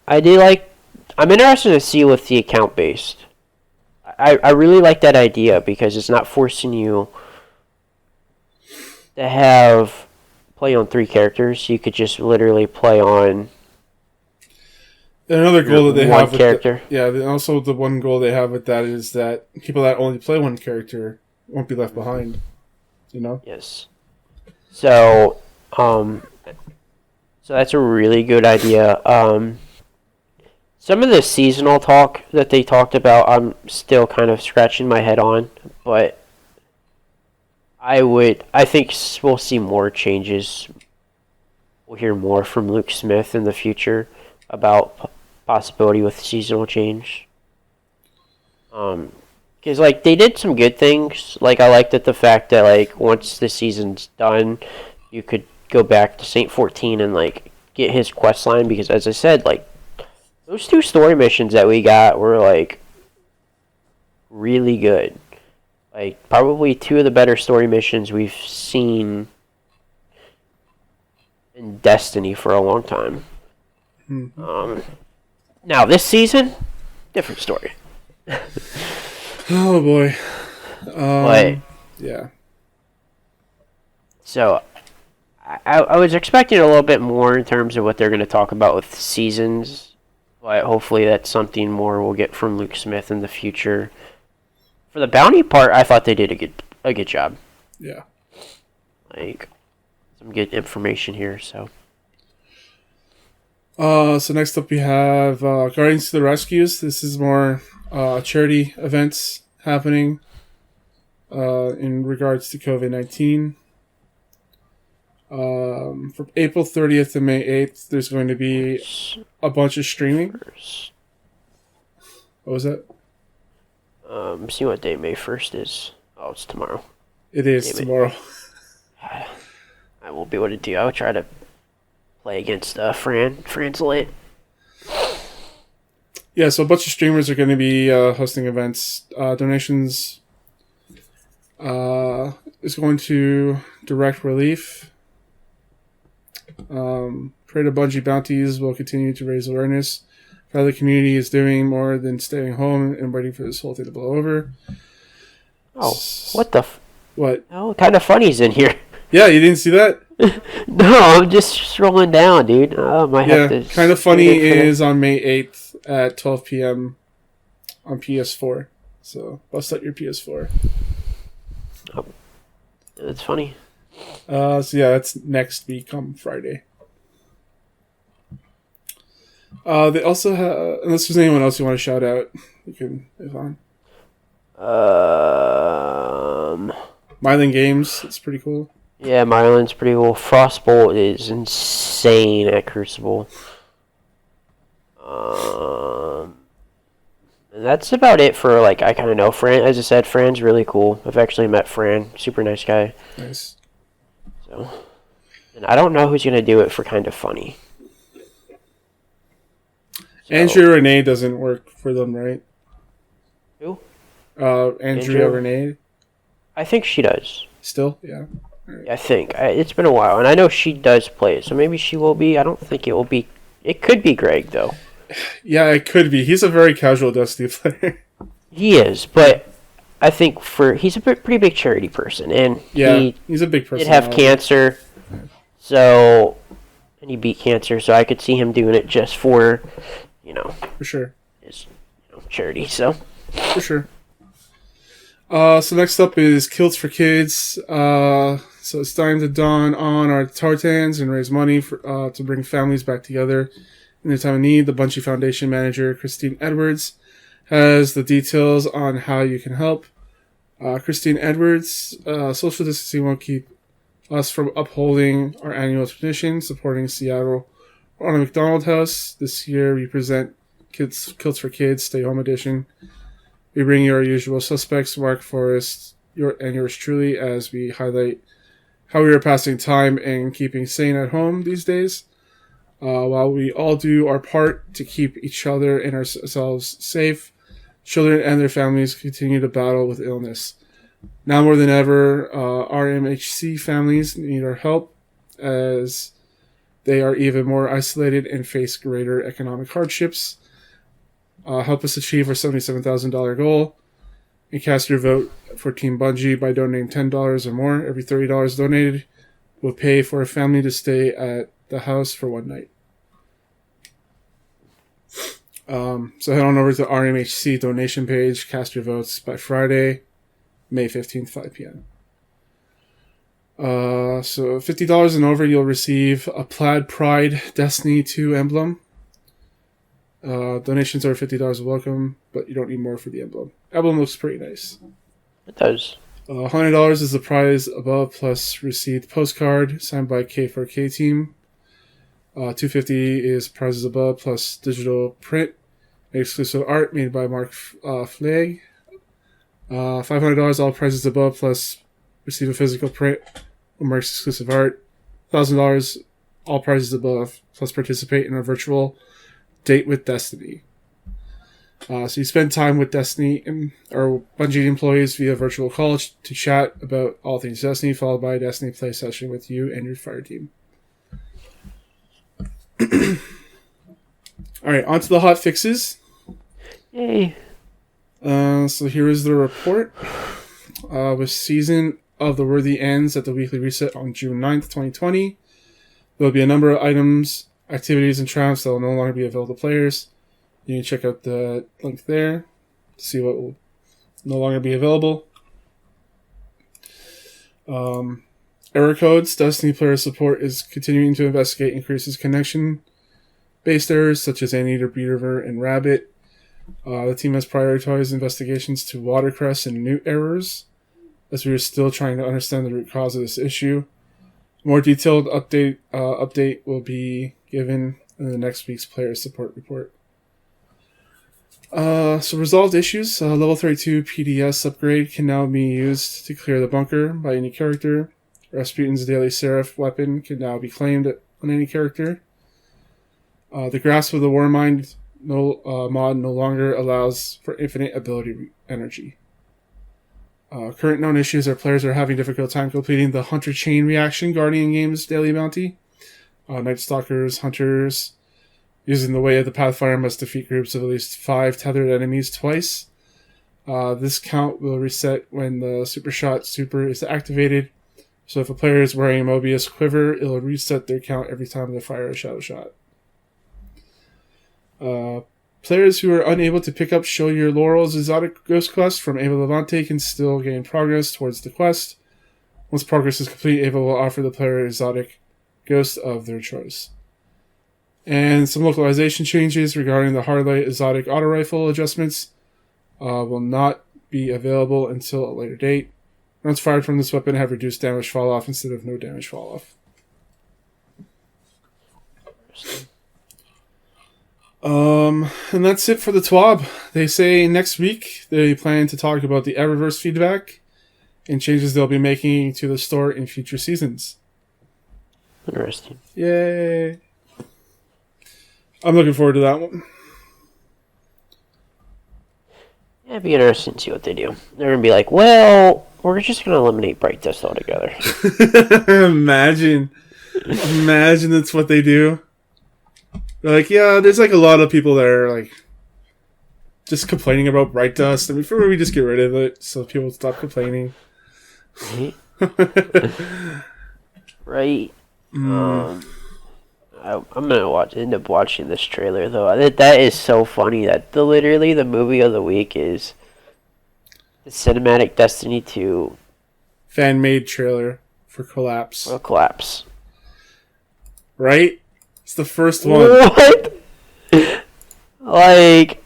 interested to see with the account-based. I really like that idea because it's not forcing you to play on 3 characters. You could just literally play on another goal that they have with character. Also the one goal they have with that is that people that only play one character won't be left behind. You know? Yes. So that's a really good idea. Some of the seasonal talk that they talked about, I'm still kind of scratching my head on, but I think we'll see more changes. We'll hear more from Luke Smith in the future about possibility with seasonal change. Because, like, they did some good things. Like, I liked the fact that, like, once the season's done, you could go back to Saint 14 and, like, get his quest line, because, as I said, like, those 2 story missions that we got were, like, really good. Like, probably two of the better story missions we've seen in Destiny for a long time. Now, this season, different story. Oh boy. But, Yeah. so, I was expecting a little bit more in terms of what they're going to talk about with seasons. But hopefully that's something more we'll get from Luke Smith in the future. For the bounty part, I thought they did a good job. Yeah. Like, some good information here, so. So next up we have Guardians to the Rescues. This is more charity events happening in regards to COVID-19. From April 30th to May 8th, there's going to be a bunch of streaming. What was that? See what day May 1st is. Oh, it's tomorrow. It is tomorrow. I won't be able to do. I'll try to play against Fran's lit. Yeah, so a bunch of streamers are going to be hosting events. Donations is going to Direct Relief. Pray to Bungie Bounties will continue to raise awareness. How the community is doing more than staying home and waiting for this whole thing to blow over. Oh, what the? What? Oh, kind of funny's in here. Yeah, you didn't see that? No, I'm just scrolling down, dude. Might have to. Kind of funny is on May 8th at 12 p.m. on PS4. So bust out your PS4. Oh, that's funny. So yeah, that's next week on Friday. They also have, unless there's anyone else you want to shout out, you can move on. Mylan Games, it's pretty cool. Yeah, Mylan's pretty cool. Frostbolt is insane at Crucible. And that's about it for, like, I kind of know Fran. As I said, Fran's really cool. I've actually met Fran. Super nice guy. Nice. So, and I don't know who's going to do it for kind of funny. So, Andrea Renee doesn't work for them, right? Who? Andrea Renee. I think she does. Still? Yeah. Right. I think. It's been a while, and I know she does play it, so maybe she will be. I don't think it will be. It could be Greg, though. Yeah, it could be. He's a very casual Destiny player. He is, but I think he's a pretty big charity person, and yeah, he's a big person. Did have cancer, and he beat cancer, so I could see him doing it just for, for sure, his charity. So for sure. So next up is Kilts for Kids. So it's time to don on our tartans and raise money for to bring families back together in their time of need. The Bungie Foundation manager, Christine Edwards, has the details on how you can help. Christine Edwards, social distancing won't keep us from upholding our annual tradition, supporting Seattle Ronald McDonald House. This year we present Kilts for Kids Stay Home Edition. We bring you our usual suspects, Mark Forrest, and yours truly, as we highlight how we are passing time and keeping sane at home these days. While we all do our part to keep each other and ourselves safe, children and their families continue to battle with illness. Now more than ever, RMHC families need our help as they are even more isolated and face greater economic hardships. Help us achieve our $77,000 goal and cast your vote for Team Bungie by donating $10 or more. Every $30 donated will pay for a family to stay at the house for one night. So head on over to the RMHC donation page, cast your votes by Friday, May 15th, 5 p.m. So $50 and over, you'll receive a Plaid Pride Destiny 2 emblem. Donations are $50 welcome, but you don't need more for the emblem. Emblem looks pretty nice. It does. $100 is the prize above, plus received postcard signed by K4K team. $250 is prizes above, plus digital print, exclusive art made by Mark Flag. $500 all prizes above, plus receive a physical print of Mark's exclusive art. $1,000 all prizes above, plus participate in a virtual Date with Destiny. So you spend time with Destiny or Bungie employees via virtual call to chat about all things Destiny, followed by a Destiny play session with you and your fire team. All right, on to the hot fixes. Yay. So here is the report. With Season of the Worthy ends at the weekly reset on June 9th, 2020. There will be a number of items, activities, and triumphs that will no longer be available to players. You can check out the link there to see what will no longer be available. Error codes. Destiny player support is continuing to investigate increases connection-based errors such as Anteater, Beaver, and Rabbit. The team has prioritized investigations to Watercress and Newt errors, as we are still trying to understand the root cause of this issue. More detailed update will be given in the next week's player support report. So resolved issues. Level 32 PDS upgrade can now be used to clear the bunker by any character. Rasputin's Daily Seraph weapon can now be claimed on any character. The Grasp of the Warmind mod no longer allows for infinite ability energy. Current known issues are players are having difficult time completing the Hunter Chain Reaction Guardian Games daily bounty. Night Stalkers, Hunters, using the Way of the Pathfinder must defeat groups of at least 5 tethered enemies twice. This count will reset when the Super Shot Super is activated. So if a player is wearing a Mobius Quiver, it will reset their count every time they fire a Shadow Shot. Players who are unable to pick up Show Your Laurels exotic ghost quest from Ava Levante can still gain progress towards the quest. Once progress is complete, Ava will offer the player an exotic ghost of their choice. And some localization changes regarding the Hardlight exotic auto rifle adjustments will not be available until a later date. Rounds fired from this weapon have reduced damage fall off instead of no damage fall off. And that's it for the TWAB. They say next week they plan to talk about the Eververse feedback and changes they'll be making to the store in future seasons. Interesting. Yay. I'm looking forward to that one. Yeah, it'd be interesting to see what they do. They're going to be like, well, we're just going to eliminate Bright Dust altogether. Imagine that's what they do. They're like, yeah, there's like a lot of people that are like just complaining about Bright Dust. I mean, for we just get rid of it so people stop complaining. Right. Right. I'm gonna end up watching this trailer though. That is so funny that literally the movie of the week is the Cinematic Destiny 2 fan-made trailer for Collapse. for Collapse. Right? It's the first one. What? Like,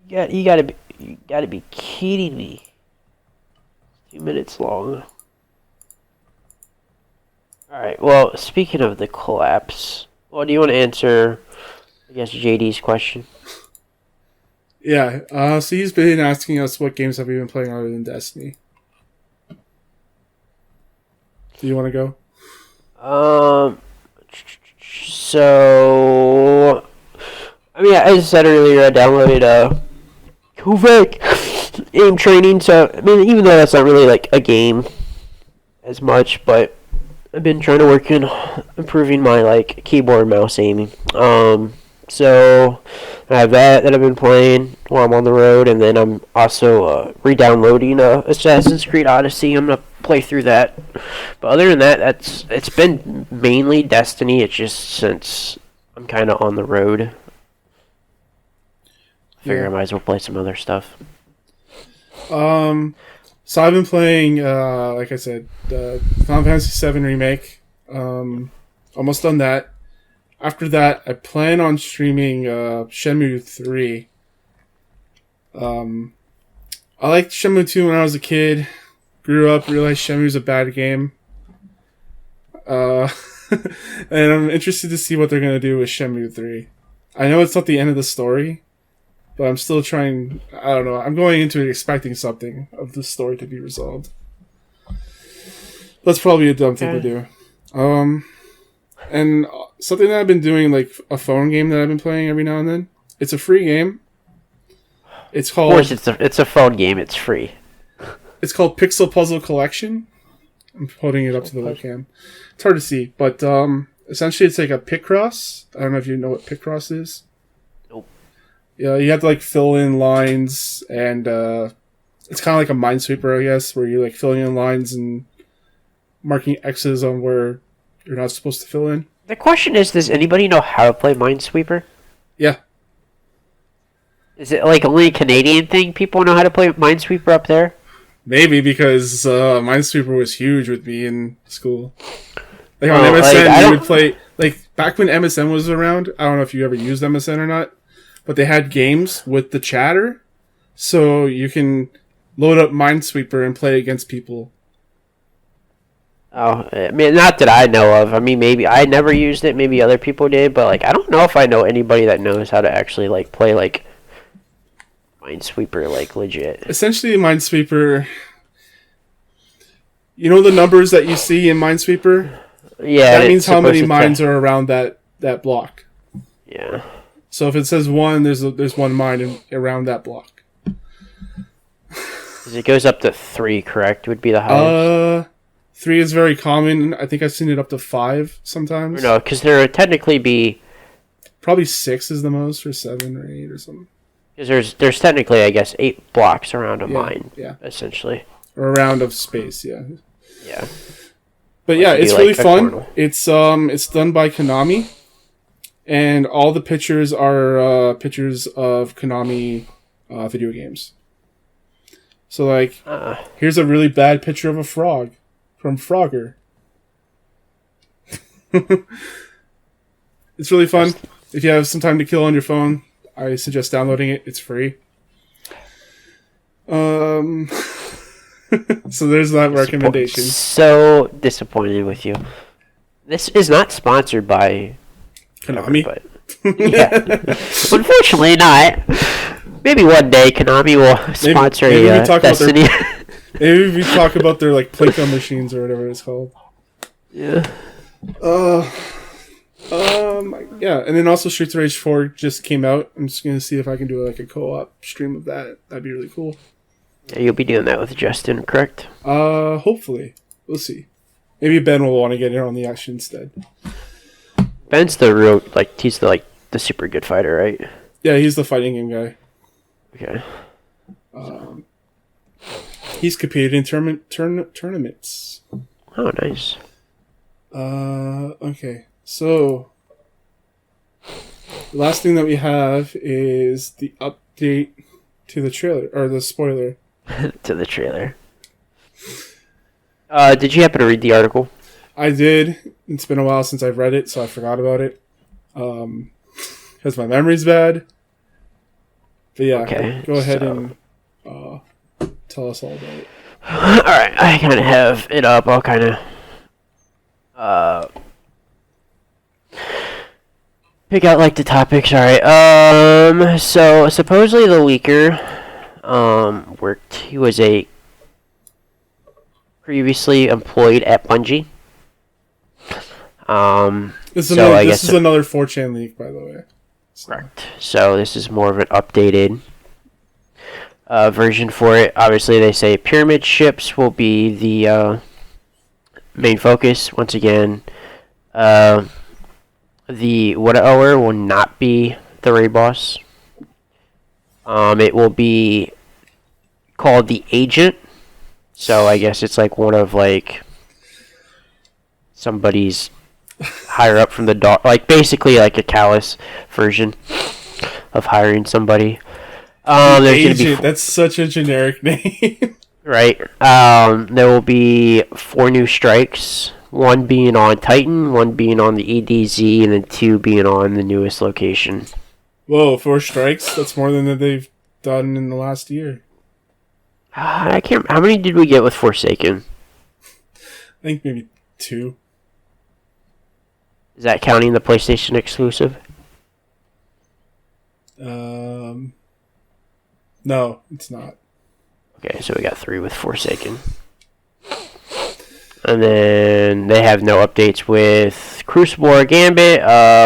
you gotta be kidding me. 2 minutes long. Alright, well, speaking of the Collapse, well, do you want to answer, I guess, JD's question? Yeah, so he's been asking us what games have we been playing other than Destiny. Do you want to go? So, I mean, as I said earlier, I downloaded, Kovac aim training, so, I mean, even though that's not really, like, a game as much, but I've been trying to work on improving my, like, keyboard and mouse aiming. So, I have that I've been playing while I'm on the road, and then I'm also, re-downloading, Assassin's Creed Odyssey. I'm gonna play through that. But other than that, it's been mainly Destiny. It's just since I'm kind of on the road, I figure I might as well play some other stuff. So I've been playing, like I said, the Final Fantasy VII Remake. Almost done that. After that, I plan on streaming Shenmue 3. I liked Shenmue 2 when I was a kid. Grew up, realized Shenmue's a bad game. And I'm interested to see what they're going to do with Shenmue 3. I know it's not the end of the story, but I'm still trying... I don't know. I'm going into it expecting something of the story to be resolved. That's probably a dumb thing to do. And something that I've been doing, like a phone game that I've been playing every now and then. It's a free game. It's called. Of course, it's a phone game. It's free. It's called Pixel Puzzle Collection. I'm holding it up to the webcam. It's hard to see, but essentially it's like a Picross. I don't know if you know what Picross is. Nope. Yeah, you have to like fill in lines, and it's kind of like a Minesweeper, I guess, where you're like filling in lines and marking X's on where you're not supposed to fill in. The question is, does anybody know how to play Minesweeper? Yeah. Is it like only a Canadian thing? People know how to play Minesweeper up there? Maybe because Minesweeper was huge with me in school. Like on Oh, MSN, like, you would play like back when MSN was around. I don't know if you ever used MSN or not, but they had games with the chatter, so you can load up Minesweeper and play against people. Oh, I mean, not that I know of. I mean, maybe I never used it. Maybe other people did, but like, I don't know if I know anybody that knows how to actually like play like Minesweeper, like legit. Essentially, Minesweeper. You know the numbers that you see in Minesweeper? Yeah, That means it's how many supposed to mines are around that block. Yeah. So if it says 1, there's one mine around that block. 'Cause it goes up to 3, correct? Would be the highest. 3 is very common. I think I've seen it up to 5 sometimes. Or no, because there would technically be. Probably 6 is the most, or 7 or 8 or something. Because there's technically, I guess, 8 blocks around a mine. Yeah. Essentially. Or a round of space, yeah. Yeah. But yeah, Which would it's be really like a fun. portal. It's done by Konami, and all the pictures are pictures of Konami video games. So like, here's a really bad picture of a frog from Frogger. It's really fun. If you have some time to kill on your phone, I suggest downloading it. It's free. So there's that recommendation. So disappointed with you. This is not sponsored by Konami? but yeah, unfortunately not. Maybe one day Konami will sponsor maybe we a talk about Destiny. Maybe we talk about their like Playco machines or whatever it's called. Yeah. Yeah, and then also Streets of Rage 4 just came out. I'm just gonna see if I can do like a co-op stream of that. That'd be really cool. Yeah, you'll be doing that with Justin, correct? Hopefully. We'll see. Maybe Ben will want to get in on the action instead. Ben's the real he's the super good fighter, right? Yeah, he's the fighting game guy. Okay. He's competed in tournaments. Oh, nice. Okay. So, the last thing that we have is the update to the trailer, or the spoiler. To the trailer. Did you happen to read the article? I did. It's been a while since I've read it, so I forgot about it. Because my memory's bad. But yeah, Okay, go ahead so- and tell us all about it. Alright, I kind of have it up. I'll kind of pick out like the topics. Alright, so supposedly the leaker he was a previously employed at Bungie. This is So I another, guess this is another 4chan leak, by the way. So, Correct. So this is more of an updated version for it. Obviously, they say pyramid ships will be the main focus. Once again, the Widower will not be the raid boss. It will be called the Agent. So I guess it's like one of like somebody's higher up from the dog, like basically like a Callus version of hiring somebody. There's gonna be that's such a generic name. right. There will be 4 new strikes. 1 being on Titan, 1 being on the EDZ, and then 2 being on the newest location. Whoa, 4 strikes? That's more than they've done in the last year. I can't. How many did we get with Forsaken? I think maybe 2. Is that counting the PlayStation exclusive? No, it's not. Okay, so we got 3 with Forsaken. And then they have no updates with with Crucible or Gambit.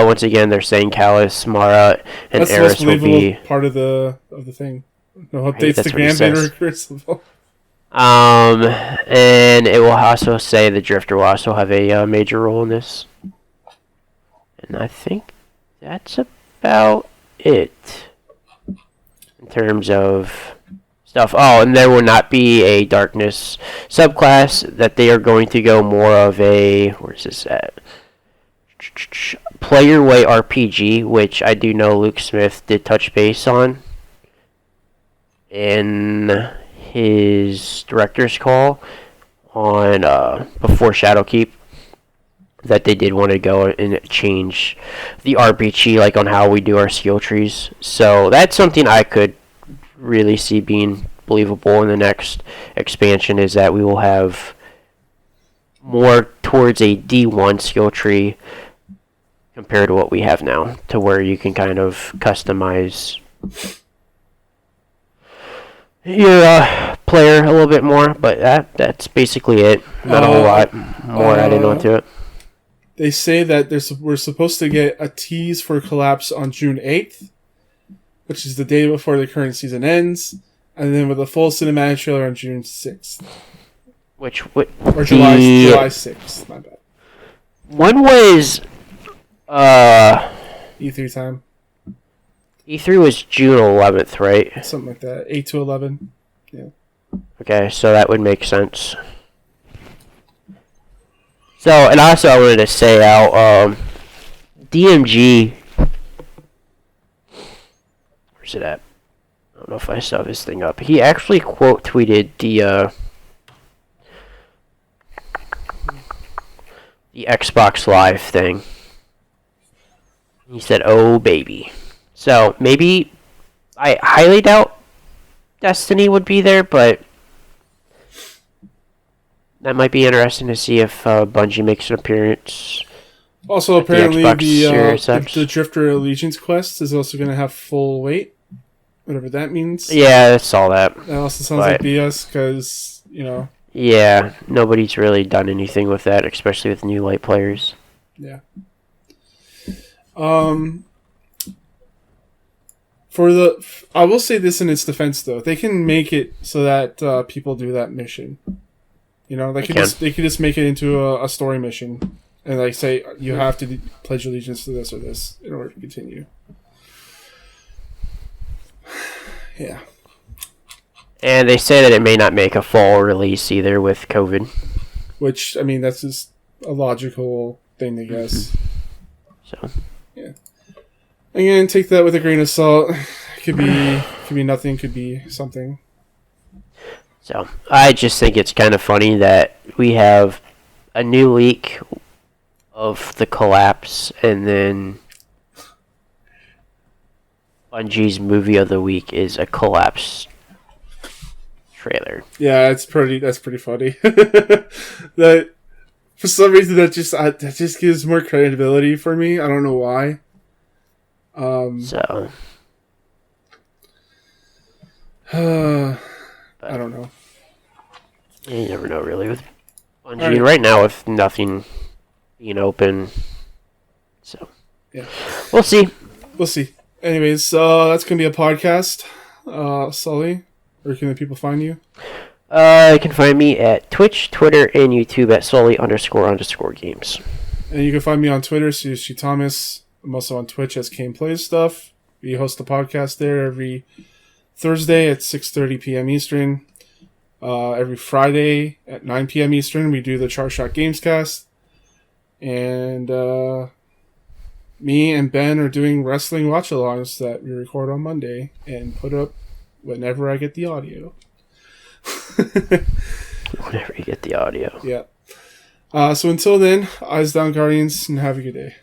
Once again, they're saying Callus, Mara, and That's the most Eris will believable be. part of the thing. No updates that's to what he Gambit or says. Crucible. And it will also say the Drifter will also have a major role in this. And I think that's about it in terms of stuff. Oh, and there will not be a Darkness subclass. That they are going to go more of a, where's this at? Play Your Way RPG, which I do know Luke Smith did touch base on in his director's call on before Shadowkeep, that they did want to go and change the RPG, like on how we do our skill trees. So that's something I could really see being believable in the next expansion, is that we will have more towards a D1 skill tree compared to what we have now, to where you can kind of customize your player a little bit more. But that's basically it. Not a whole lot more added onto it. They say that we're supposed to get a tease for Collapse on June 8th, which is the day before the current season ends, and then with a full cinematic trailer on June 6th. Or July 6th, my bad. When was E3 time. E3 was June 11th, right? Something like that. 8 to 11. Yeah. Okay, so that would make sense. So, and also I wanted to say out, DMG, where's it at? I don't know if I saw this thing up. He actually quote tweeted the Xbox Live thing. He said, "Oh baby." So maybe, I highly doubt Destiny would be there, but that might be interesting to see if Bungie makes an appearance. Also, apparently the the Drifter Allegiance quest is also going to have full weight, whatever that means. Yeah, I saw that. That also sounds like BS because, Yeah, nobody's really done anything with that, especially with new light players. Yeah. I will say this in its defense, though. They can make it so that people do that mission. They could just make it into a story mission, and say you have to pledge allegiance to this or this in order to continue. Yeah. And they say that it may not make a fall release either with COVID. Which, that's just a logical thing to guess. So. Yeah. Again, take that with a grain of salt. Could be nothing, could be something. So, I just think it's kind of funny that we have a new leak of the Collapse, and then Bungie's movie of the week is a Collapse trailer. Yeah, that's pretty funny. That for some reason that just gives more credibility for me. I don't know why. So I don't know. You never know, really, with Bungie right now, with nothing being open. So yeah, we'll see. Anyways, that's gonna be a podcast. Sully, where can the people find you? You can find me at Twitch, Twitter, and YouTube at Sully__games. And you can find me on Twitter, CSG Thomas. I'm also on Twitch as Kane Plays Stuff. We host a podcast there every Thursday at 6:30 p.m. Eastern. Every Friday at 9 p.m. Eastern, we do the Char Shot Gamescast. And me and Ben are doing wrestling watch-alongs that we record on Monday and put up whenever I get the audio. Whenever you get the audio. Yeah. So until then, eyes down, Guardians, and have a good day.